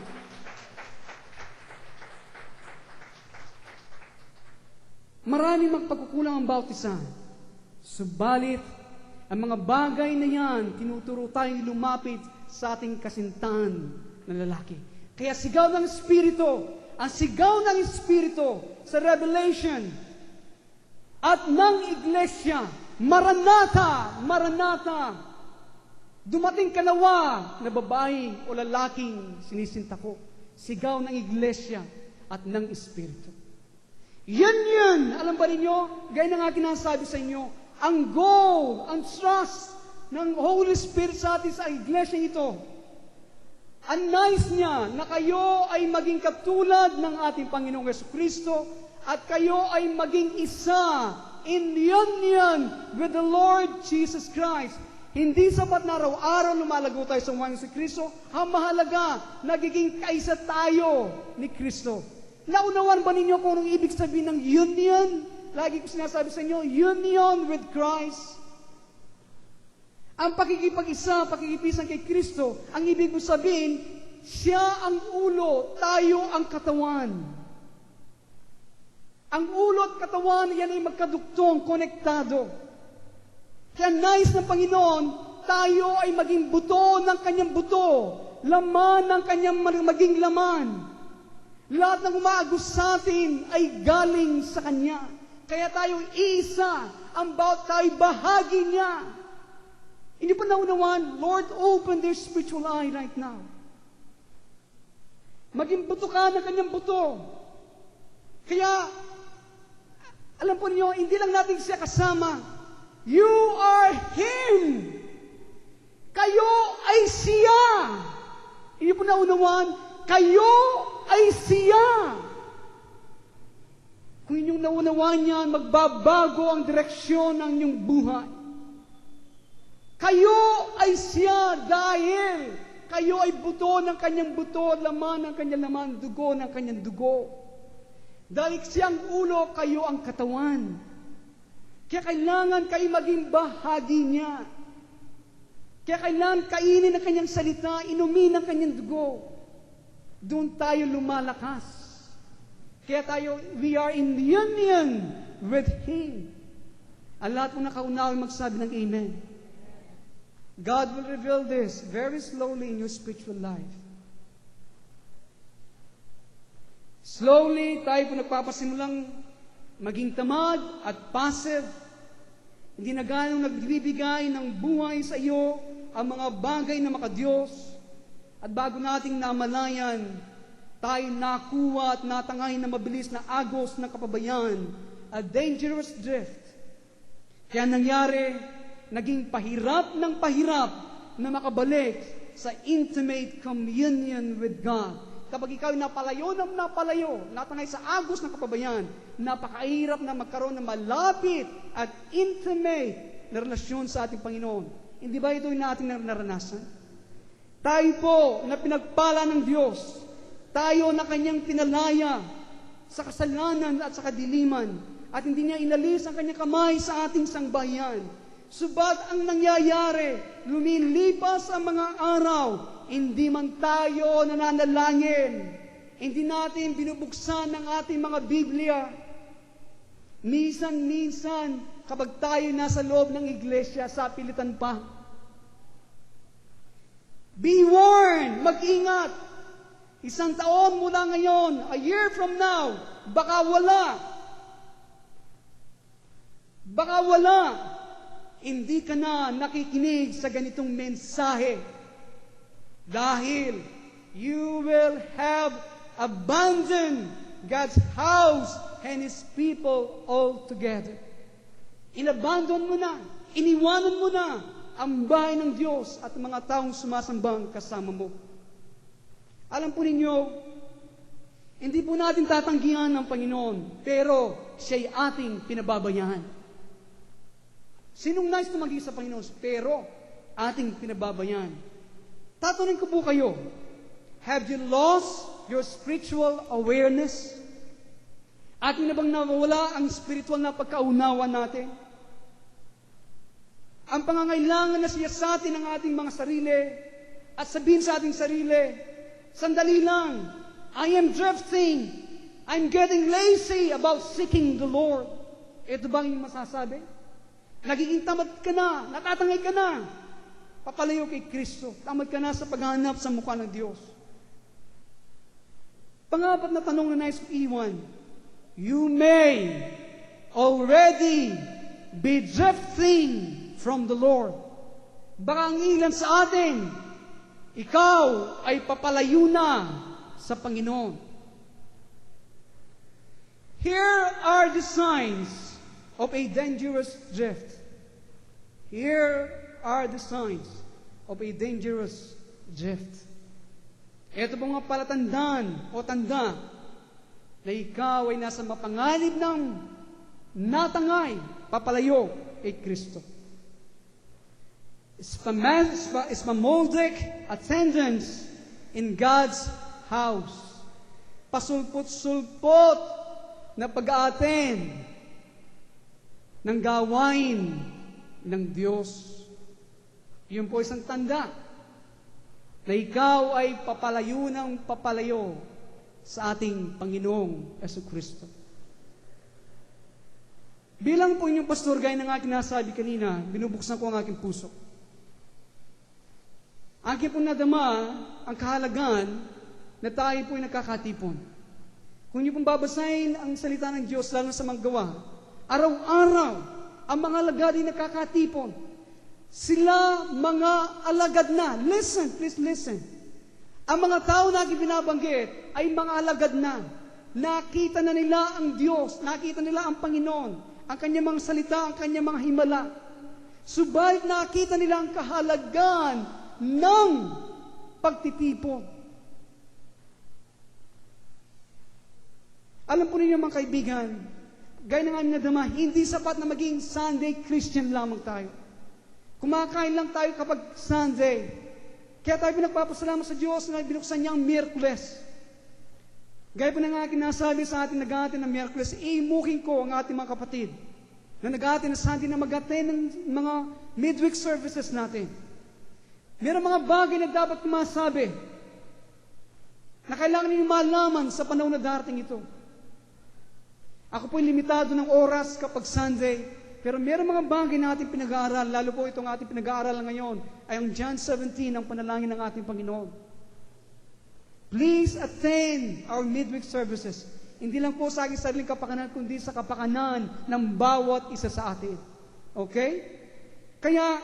Marami magpagkukulang ang bautisan. Subalit, ang mga bagay na yan, tinuturo tayong lumapit sa ating kasintahan na lalaki. Kaya sigaw ng Espiritu, ang sigaw ng Espiritu sa Revelation at ng Iglesia, Maranatha, Maranatha, dumating ka nawa na babae o lalaking sinisinta ko. Sigaw ng Iglesia at ng Espiritu. Yan, alam ba ninyo, gaya ng aking nasabi sa inyo, ang goal, ang trust ng Holy Spirit sa atin sa Iglesia ito, ang nais niya na kayo ay maging katulad ng ating Panginoong Jesucristo at kayo ay maging isa in union with the Lord Jesus Christ. Hindi sapat na araw-araw lumalago tayo sa umayon si Kristo. Ang mahalaga, nagiging kaisa tayo ni Kristo. Naunawan ba ninyo kung anong ibig sabihin ng union? Lagi ko sinasabi sa inyo, union with Christ. Ang pakikipag-isa, pakikipisan kay Kristo, ang ibig mo sabihin, siya ang ulo, tayo ang katawan. Ang ulo at katawan, yan ay magkaduktong, konektado. Kaya nais ng Panginoon, tayo ay maging buto ng kanyang buto, laman ng kanyang maging laman. Lahat ng umaagos sa atin ay galing sa Kanya. Kaya tayo isa, ang bawat tayo bahagi niya. Hindi pa naunawan, Lord, open their spiritual eye right now. Maging buto ka ng kanyang buto. Kaya, alam po niyo, hindi lang natin siya kasama. You are Him. Kayo ay siya. Hindi po naunawan, kayo ay siya. Kung inyong naunawan yan, magbabago ang direksyon ng inyong buhay. Kayo ay siya dahil Kayo ay buto ng kanyang buto, laman ng kanyang laman, dugo ng kanyang dugo. Dahil siyang ulo, kayo ang katawan. Kaya kailangan kayo maging bahagi niya. Kaya kailangan kainin ang kanyang salita, inumin ang kanyang dugo. Doon tayo lumalakas. Kaya tayo, we are in union with Him. Ang lahat mo nakaunawin magsabi ng Amen. God will reveal this very slowly in your spiritual life. Slowly, tayo po nagpapasimulang maging tamad at passive. Hindi na ganong nagbibigay ng buhay sa iyo ang mga bagay na makadiyos. At bago nating namalayan, tayo nakuha at natangay na mabilis na agos ng kapabayan, a dangerous drift. Kaya nangyari, naging pahirap ng pahirap na makabalik sa intimate communion with God. Kapag ikaw napalayo, natangay sa agos ng kapabayan, napakahirap na magkaroon ng malapit at intimate na relasyon sa ating Panginoon. Hindi ba ito yung ating naranasan? Tayo po na pinagpala ng Diyos, tayo na kanyang pinalaya sa kasalanan at sa kadiliman, at hindi niya inalis ang kanyang kamay sa ating sangbayan. Subat ang nangyayari, lumilipas ang mga araw, hindi man tayo nananalangin, hindi natin binubuksan ang ating mga Biblia. Minsan, kapag tayo nasa loob ng iglesia, sa pilitan pa. Be warned, mag-ingat. 1 taon mula ngayon, a year from now, baka wala. Hindi ka na nakikinig sa ganitong mensahe dahil you will have abandoned God's house and His people altogether. Inabandon mo na, iniwanan mo na ang bahay ng Diyos at mga taong sumasambang kasama mo. Alam po ninyo, hindi po natin tatanggihan ng Panginoon, pero Siya'y ating pinababayaan. Sinong nais tumanggi sa Panginoon? Pero ating pinababayan. Tatanungin ko po kayo, have you lost your spiritual awareness? Ating na bang nawawala ang spiritual na pagkaunawa natin? Ang pangangailangan na siyasatin ng ating mga sarili at sabihin sa ating sarili, sandali lang, I am drifting, I'm getting lazy about seeking the Lord. Ito bang yung masasabi? Nagiging tamad ka na, natatangay ka na. Papalayo kay Kristo. Tamad ka na sa paghahanap sa mukha ng Diyos. Pangapat na tanong na nais ko iwan. You may already be drifting from the Lord. Baka ang ilan sa atin, ikaw ay papalayo na sa Panginoon. Here are the signs of a dangerous drift. Here are the signs of a dangerous drift. Ito po mga palatandaan o tanda na ikaw ay nasa mapanganib ng natangay, papalayo kay Kristo. Spasmodic attendance in God's house. Pasulpot-sulpot na pag-aaten ng gawain ng Diyos. Yun po isang tanda na ikaw ay papalayo ng papalayo sa ating Panginoong Jesucristo. Bilang po inyong pastor, gaya ng aking nasabi kanina, binubuksan ko ang aking puso. Aking po nadama ang kahalagan na tayo po ay nakakatipon. Kung niyo pong babasahin ang salita ng Diyos, lalo sa maggawa, araw-araw, ang mga alagad ay nakakatipon. Sila mga alagad na. Listen, please listen. Ang mga tao na aking binabanggit ay mga alagad na. Nakita na nila ang Diyos, nakita nila ang Panginoon, ang kanyang mga salita, ang kanyang mga himala. Subalit nakita nila ang kahalagan ng pagtitipon. Alam po ninyo mga kaibigan, gaya ng aming nadama, hindi sapat na maging Sunday Christian lamang tayo. Kumakain lang tayo kapag Sunday. Kaya tayo pinagpapasalamat sa Diyos na binuksan niya ang Miyerkules. Gaya po ng aking nasabi sa ating nag-aatin ng Miyerkules, imuking ko ang ating mga kapatid na nag-aatin na Sunday na mag-attend ng mga midweek services natin. Meron mga bagay na dapat kumasabi na kailangan niyo malaman sa panahon na darating ito. Ako po'y limitado ng oras kapag Sunday, pero meron mga bagay na ating pinag-aaral, lalo po itong ating pinag-aaral ngayon, ay ang John 17, ang panalangin ng ating Panginoon. Please attend our midweek services. Hindi lang po sa aking sariling kapakanan, kundi sa kapakanan ng bawat isa sa atin. Okay? Kaya,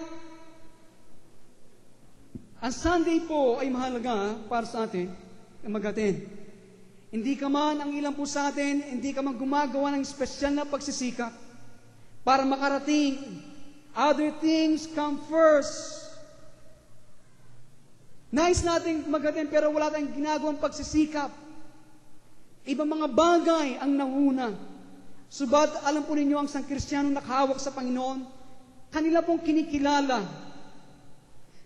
ang Sunday po ay mahalaga para sa atin na mag-attend. Hindi ka man, ang ilan po sa atin, hindi ka man gumagawa ng espesyal na pagsisikap para makarating. Other things come first. Nice natin mag-attend pero wala tayong ginagawang pagsisikap. Ibang mga bagay ang nauna. Subat, alam po ninyo, ang isang Kristiyano nakahawak sa Panginoon, kanila pong kinikilala.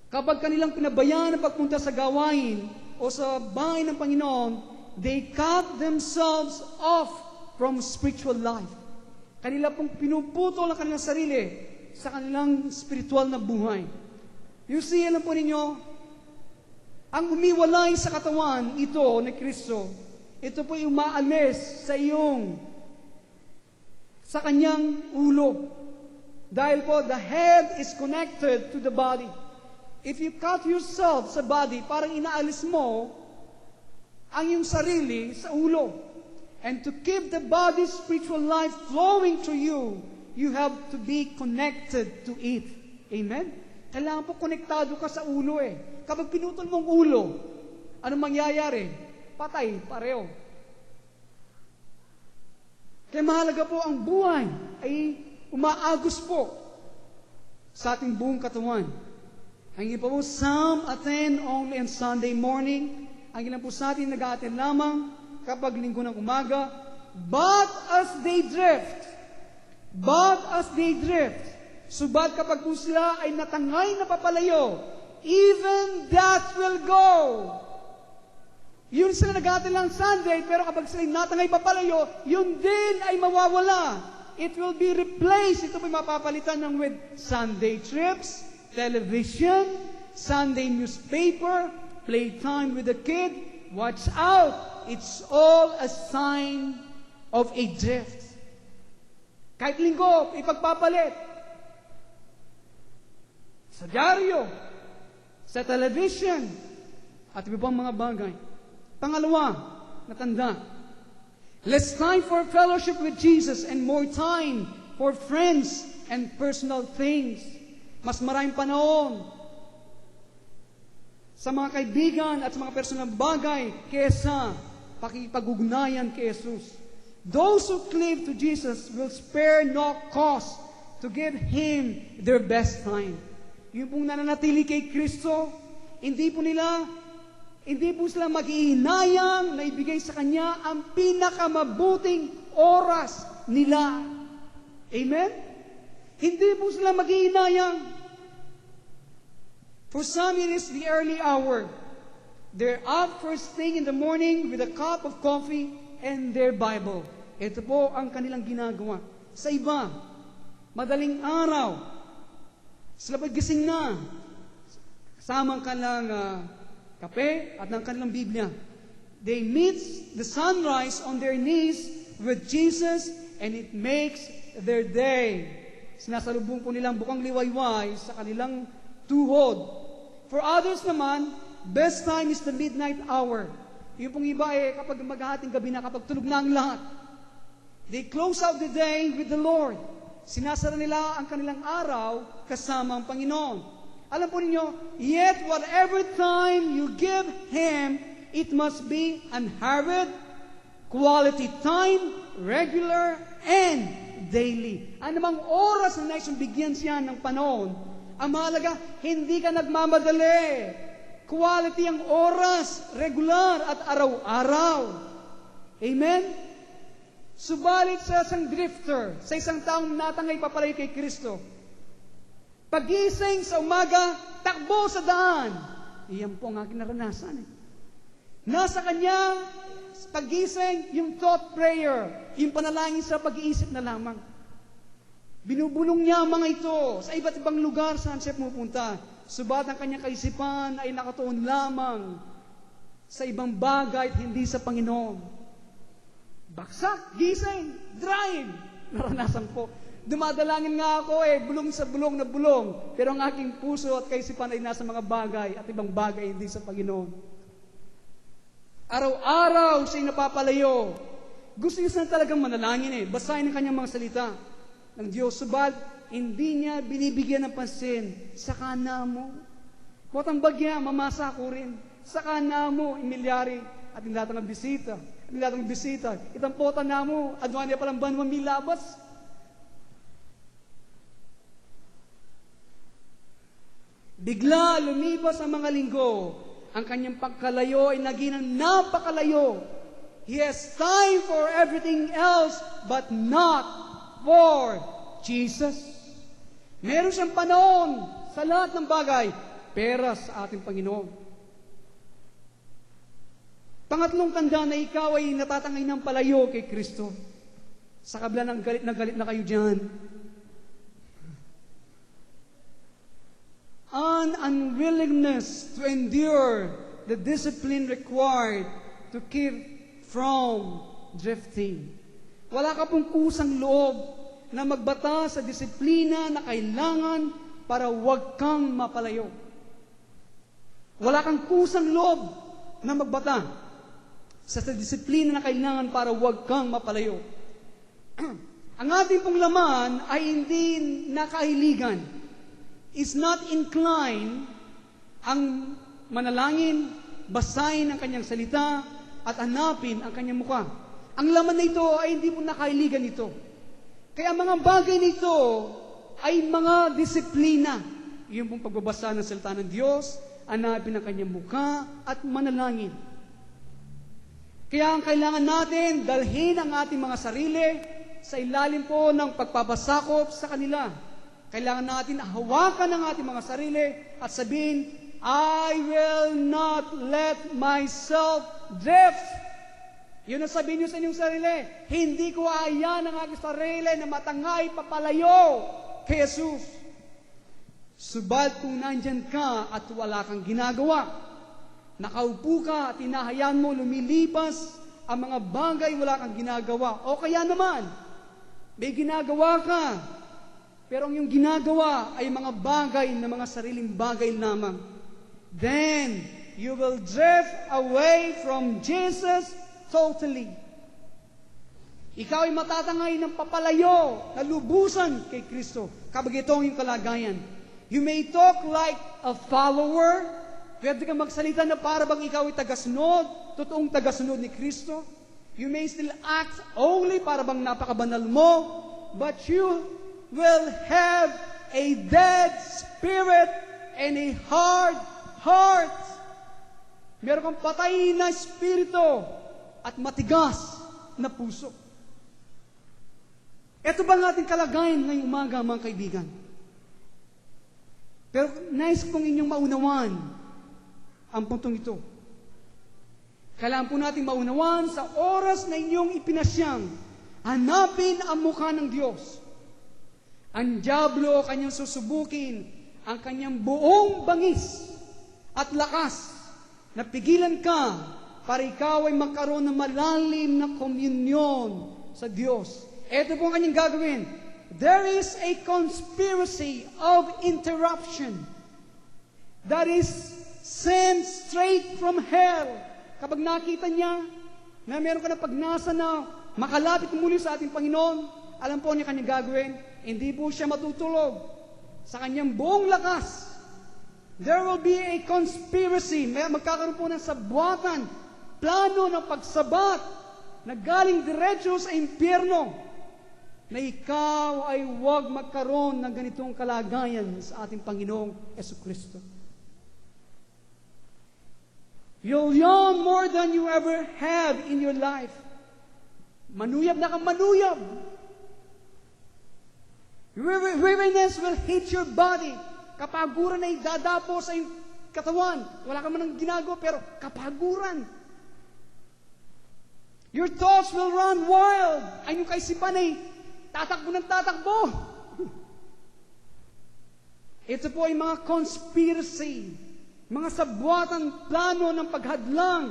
Kapag kanilang pinabayaan ang pagpunta sa gawain o sa bahay ng Panginoon, they cut themselves off from spiritual life. Kanila pong pinuputol ang kanilang sarili sa kanilang spiritual na buhay. You see, alam po ninyo, ang umiwalay sa katawan, ito na Kristo, ito po yung umaalis sa kanyang ulo. Dahil po, the head is connected to the body. If you cut yourself sa body, parang inaalis mo ang iyong sarili sa ulo. And to keep the body's spiritual life flowing through you, you have to be connected to it. Amen? Kailangan po konektado ka sa ulo eh. Kapag pinutol mong ulo, anong mangyayari? Patay, pareho. Kaya mahalaga po ang buhay ay umaagos po sa ating buong katawan. Ang iba po, some attend only on Sunday morning. Ang ilan po sa atin nag-attend lamang kapag linggo ng umaga. But as they drift, subat kapag po sila ay natangay na papalayo, even that will go. Yun sila nag-attend lang Sunday, pero kapag sila natangay papalayo, yun din ay mawawala. It will be replaced. Ito po mapapalitan ng with Sunday trips, television, Sunday newspaper, playtime with the kid. Watch out. It's all a sign of a drift. Kahit linggo, ipagpapalit. Sa dyaryo, sa television, at iba pang mga bagay. Pangalawa, natanda. Less time for fellowship with Jesus and more time for friends and personal things. Mas maraming panahon sa mga kaibigan at sa mga personal bagay kesa pakipag-ugnayan kay Jesus. Those who cleave to Jesus will spare no cost to give Him their best time. Yung pong nananatili kay Kristo, hindi po sila mag-iinayang na ibigay sa Kanya ang pinakamabuting oras nila. Amen? Hindi po sila mag-iinayang. For some, it is the early hour. They're up first thing in the morning with a cup of coffee and their Bible. Ito po ang kanilang ginagawa. Sa iba, madaling araw, sila paggising na, kasama ang kanilang kape at ng kanilang Biblia. They meet the sunrise on their knees with Jesus and it makes their day. Sinasalubong po nilang bukang liwayway sa kanilang tuhod. For others naman, best time is the midnight hour. Yung pong iba kapag maghahating gabi na, kapag tulog na ang lahat. They close out the day with the Lord. Sinasara nila ang kanilang araw kasama ang Panginoon. Alam po ninyo, yet whatever time you give Him, it must be unhurried, quality time, regular, and daily. Anumang oras na nais bigyan siya ng panahon, ang mahalaga, hindi ka nagmamadali. Quality ang oras, regular at araw-araw. Amen? Subalit sa isang drifter, sa isang taong natangay papalay kay Kristo, pagising sa umaga, takbo sa daan. Iyan po ang aking naranasan. Nasa kanya, pagising, yung thought prayer, yung panalangin sa pag-iisip na lamang. Binubulong niya ang mga ito sa iba't ibang lugar saan siya pumupunta. Subat ang kanyang kaisipan ay nakatuon lamang sa ibang bagay at hindi sa Panginoon. Baksak, gising, drive. Naranasan po. Dumadalangin nga ako bulong sa bulong na bulong. Pero ang aking puso at kaisipan ay nasa mga bagay at ibang bagay hindi sa Panginoon. Araw-araw siya'y napapalayo. Gusto niya talagang manalangin Basahin ang kanyang mga salita ng Diyos. Subat, hindi niya binibigyan ng pansin. Sa kana mo. Kotang bagya, mamasa ko rin. Sa kana mo, imilyari. At hindi lahat ng bisita. Hindi lahat ng bisita. Itampota na mo. Adwan niya palang banwa milabas. Bigla lumipas ang mga linggo. Ang kanyang pagkalayo ay naging napakalayo. He has time for everything else but not for Jesus. Meron siyang panahon sa lahat ng bagay, pera sa ating Panginoon. Pangatlong tanda na ikaw ay natatangay ng palayo kay Kristo. Sa kabila ng galit na kayo dyan. An unwillingness to endure the discipline required to keep from drifting. Wala ka pong kusang loob na magbata sa disiplina na kailangan para huwag kang mapalayo. Wala kang kusang loob na magbata sa disiplina na kailangan para huwag kang mapalayo. Ang ating pong laman ay hindi nakahiligan, is not inclined ang manalangin, basahin ang kanyang salita, at hanapin ang kanyang mukha. Ang laman na ito ay hindi mo nakahiligan ito. Kaya mga bagay nito ay mga disiplina. Yung pong pagbabasa ng salita ng Diyos, hanapin ang kanyang mukha at manalangin. Kaya ang kailangan natin, dalhin ang ating mga sarili sa ilalim po ng pagpapasakop sa kanila. Kailangan natin hawakan ang ating mga sarili at sabihin, I will not let myself drift. Yun ang sabihin niyo sa inyong sarili. Hindi ko ayan ang aking sarili na matangay papalayo kay Jesus. Subat kung nandyan ka at wala kang ginagawa, nakaupo ka at hinahayaan mo lumilipas ang mga bagay wala kang ginagawa. O kaya naman, may ginagawa ka, pero ang iyong ginagawa ay mga bagay na mga sariling bagay lamang. Then, you will drift away from Jesus totally. Ikaw ay matatangay ng papalayo na lubusan kay Kristo. Kapag ito ang iyong kalagayan. You may talk like a follower. Pwede kang magsalita na para bang ikaw ay tagasunod, totoong tagasunod ni Kristo. You may still act only para bang napakabanal mo, but you will have a dead spirit and a hard heart. Meron kang patay na espiritu at matigas na puso. Ito ba ang ating kalagayan ngayong umaga, mga kaibigan? Pero nais kong inyong maunawan ang puntong ito. Kailangan po natin maunawan sa oras na inyong ipinasyang, hanapin ang mukha ng Diyos. Ang diablo kanyang susubukin ang kanyang buong bangis at lakas na pigilan ka para ikaw ay magkaroon ng malalim na komunyon sa Diyos. Ito po ang kanyang gagawin. There is a conspiracy of interruption that is sent straight from hell. Kapag nakita niya na meron ka na pagnasa na makalapit muli sa ating Panginoon, alam po niya kanyang gagawin, hindi po siya matutulog sa kanyang buong lakas. There will be a conspiracy. Magkakaroon po ng sabwatan, plano ng pagsabat na galing diretso sa impyerno na ikaw ay huwag magkaroon ng ganitong kalagayan sa ating Panginoong Jesucristo. You'll yawn more than you ever have in your life. Manuyab na kang manuyab. Weariness will hit your body. Kapaguran ay dadapo sa iyong katawan. Wala ka man ng ginagawa, pero kapaguran. Your thoughts will run wild. Ay, yung kaisipan ay tatakbo ng tatakbo. Ito po ay mga conspiracy, mga sabwatan, plano ng paghadlang,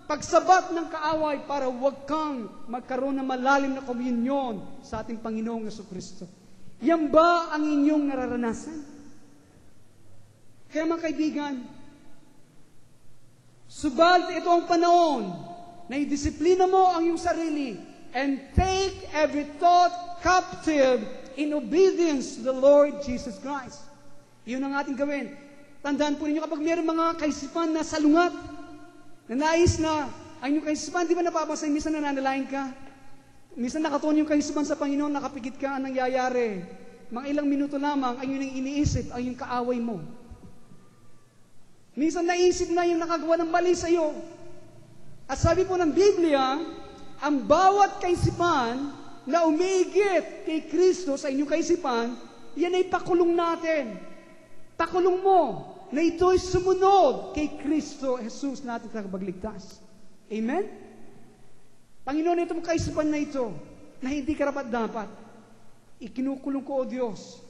pagsabat ng kaaway para huwag kang magkaroon ng malalim na komunyon sa ating Panginoong Jesucristo. Yan ba ang inyong nararanasan? Kaya mga kaibigan, subalit ito ang panahon na idisiplina mo ang iyong sarili and take every thought captive in obedience to the Lord Jesus Christ. Iyon ang ating gawin. Tandaan po ninyo kapag mayroong mga kaisipan na salungat, na nais na, ang inyong kaisipan, di ba napapasay, minsan nananalain ka? Minsan nakatuon yung kaisipan sa Panginoon, nakapikit ka, anong nangyayari? Mga ilang minuto lamang, ang iyong iniisip, ang iyong kaaway mo. Minsan naisip na yung nakagawa ng mali sa iyo. At sabi po ng Biblia, ang bawat kaisipan na umiigit kay Kristo sa inyong kaisipan, yan ay pakulong natin. Pakulong mo na ito'y sumunod kay Kristo Jesus na ating tagapagligtas. Amen? Panginoon, itong kaisipan na ito, na hindi karapat-dapat, ikinukulong ko, O Diyos.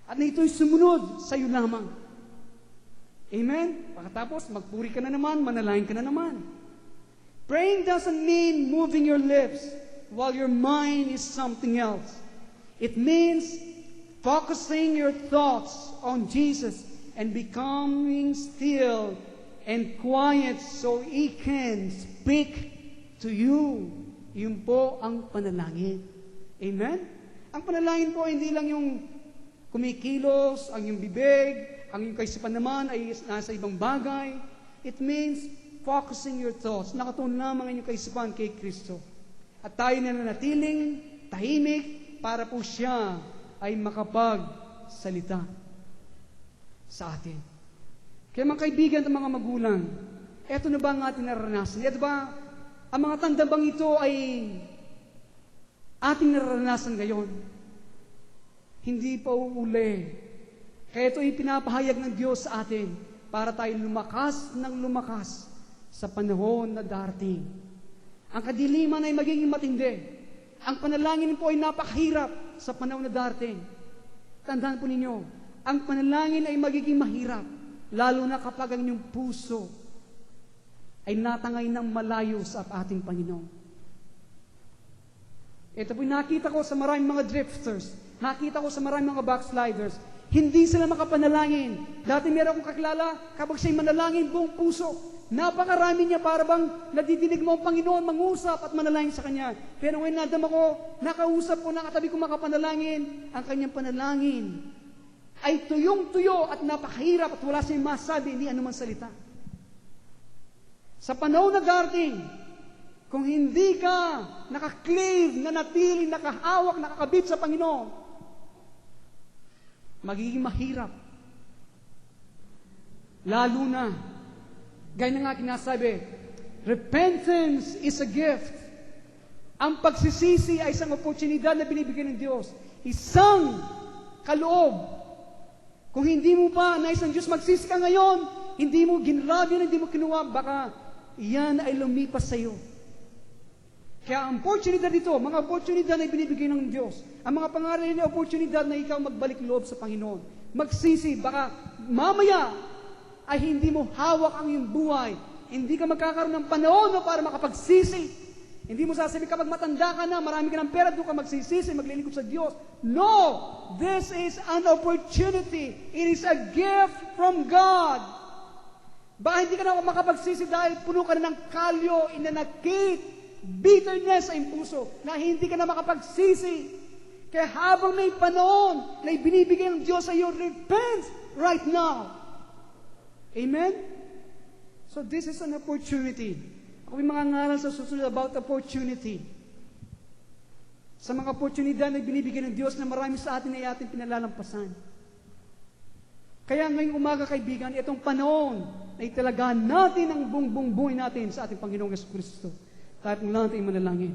At na ito'y sumunod sa iyo lamang. Amen? Pagkatapos, magpuri ka na naman, manalangin ka na naman. Praying doesn't mean moving your lips while your mind is something else. It means focusing your thoughts on Jesus and becoming still and quiet so He can speak to you. Yun po ang panalangin. Amen? Ang panalangin po, hindi lang yung kumikilos, ang yung bibig, ang yung kaisipan naman ay nasa ibang bagay. It means focusing your thoughts. Nakatuon lamang ang yung kaisipan kay Kristo. At tayo na nanatiling tahimik para po siya ay makapagsalita sa atin. Kaya mga kaibigan at mga magulang, eto na ba ang ating nararanasan? Eto ba, ang mga tandabang ito ay ating nararanasan ngayon? Hindi pa uuli. Kaya ito ay pinapahayag ng Diyos sa atin para tayo lumakas ng lumakas sa panahon na darating. Ang kadiliman ay magiging matindi. Ang panalangin po ay napakahirap sa panahon na darating. Tandaan po ninyo, ang panalangin ay magiging mahirap, lalo na kapag ang inyong puso ay natangay ng malayo sa ating Panginoon. Ito po nakita ko sa maraming mga drifters, nakita ko sa maraming mga backsliders, hindi sila makapanalangin. Dati meron akong kakilala, kapag siya'y manalangin buong puso, napakarami niya para bang nadidinig mo ang Panginoon mangusap at manalangin sa Kanya. Pero ngayon nadama ko, nakausap ko, nakatabi ko makapanalangin, ang kanyang panalangin ay tuyong-tuyo at napakahirap at wala siyang masabi, hindi anuman salita. Sa panahon na darating, kung hindi ka nakaklave, nanatili, nakahawak, nakakabit sa Panginoon, magiging mahirap. Lalo na, gaya na nga kinasabi, repentance is a gift. Ang pagsisisi ay isang oportunidad na binibigyan ng Diyos. Isang kaloob. Kung hindi mo pa na isang Diyos magsisi ka ngayon, hindi mo ginrabi, hindi mo kinuha, baka iyan ay lumipas sa iyo. Kaya ang oportunidad dito, mga oportunidad na binibigay ng Diyos, ang mga pangaral na oportunidad na ikaw magbalik loob sa Panginoon, magsisi, baka mamaya ay hindi mo hawak ang iyong buhay, hindi ka magkakaroon ng panahon para makapagsisi. Hindi mo sasabihin kapag matanda ka na, marami ka ng pera, doon ka magsisisi, maglilingkod sa Diyos. No! This is an opportunity. It is a gift from God. Baka hindi ka na makapagsisi dahil puno ka na ng kalyo, inanakit, bitterness sa iyong puso, na hindi ka na makapagsisi. Kaya habang may panahon na ibinibigay ng Diyos sa iyo, repent right now. Amen? So this is an opportunity. Ako may mga ngaral sa susunod about opportunity. Sa mga oportunidad na binibigay ng Diyos na marami sa atin ay ating pinalalampasan. Kaya ngayong umaga, kaibigan, itong panahon na italagaan natin ang buong buhay natin sa ating Panginoong Jesucristo. Tayo lang natin manalangin.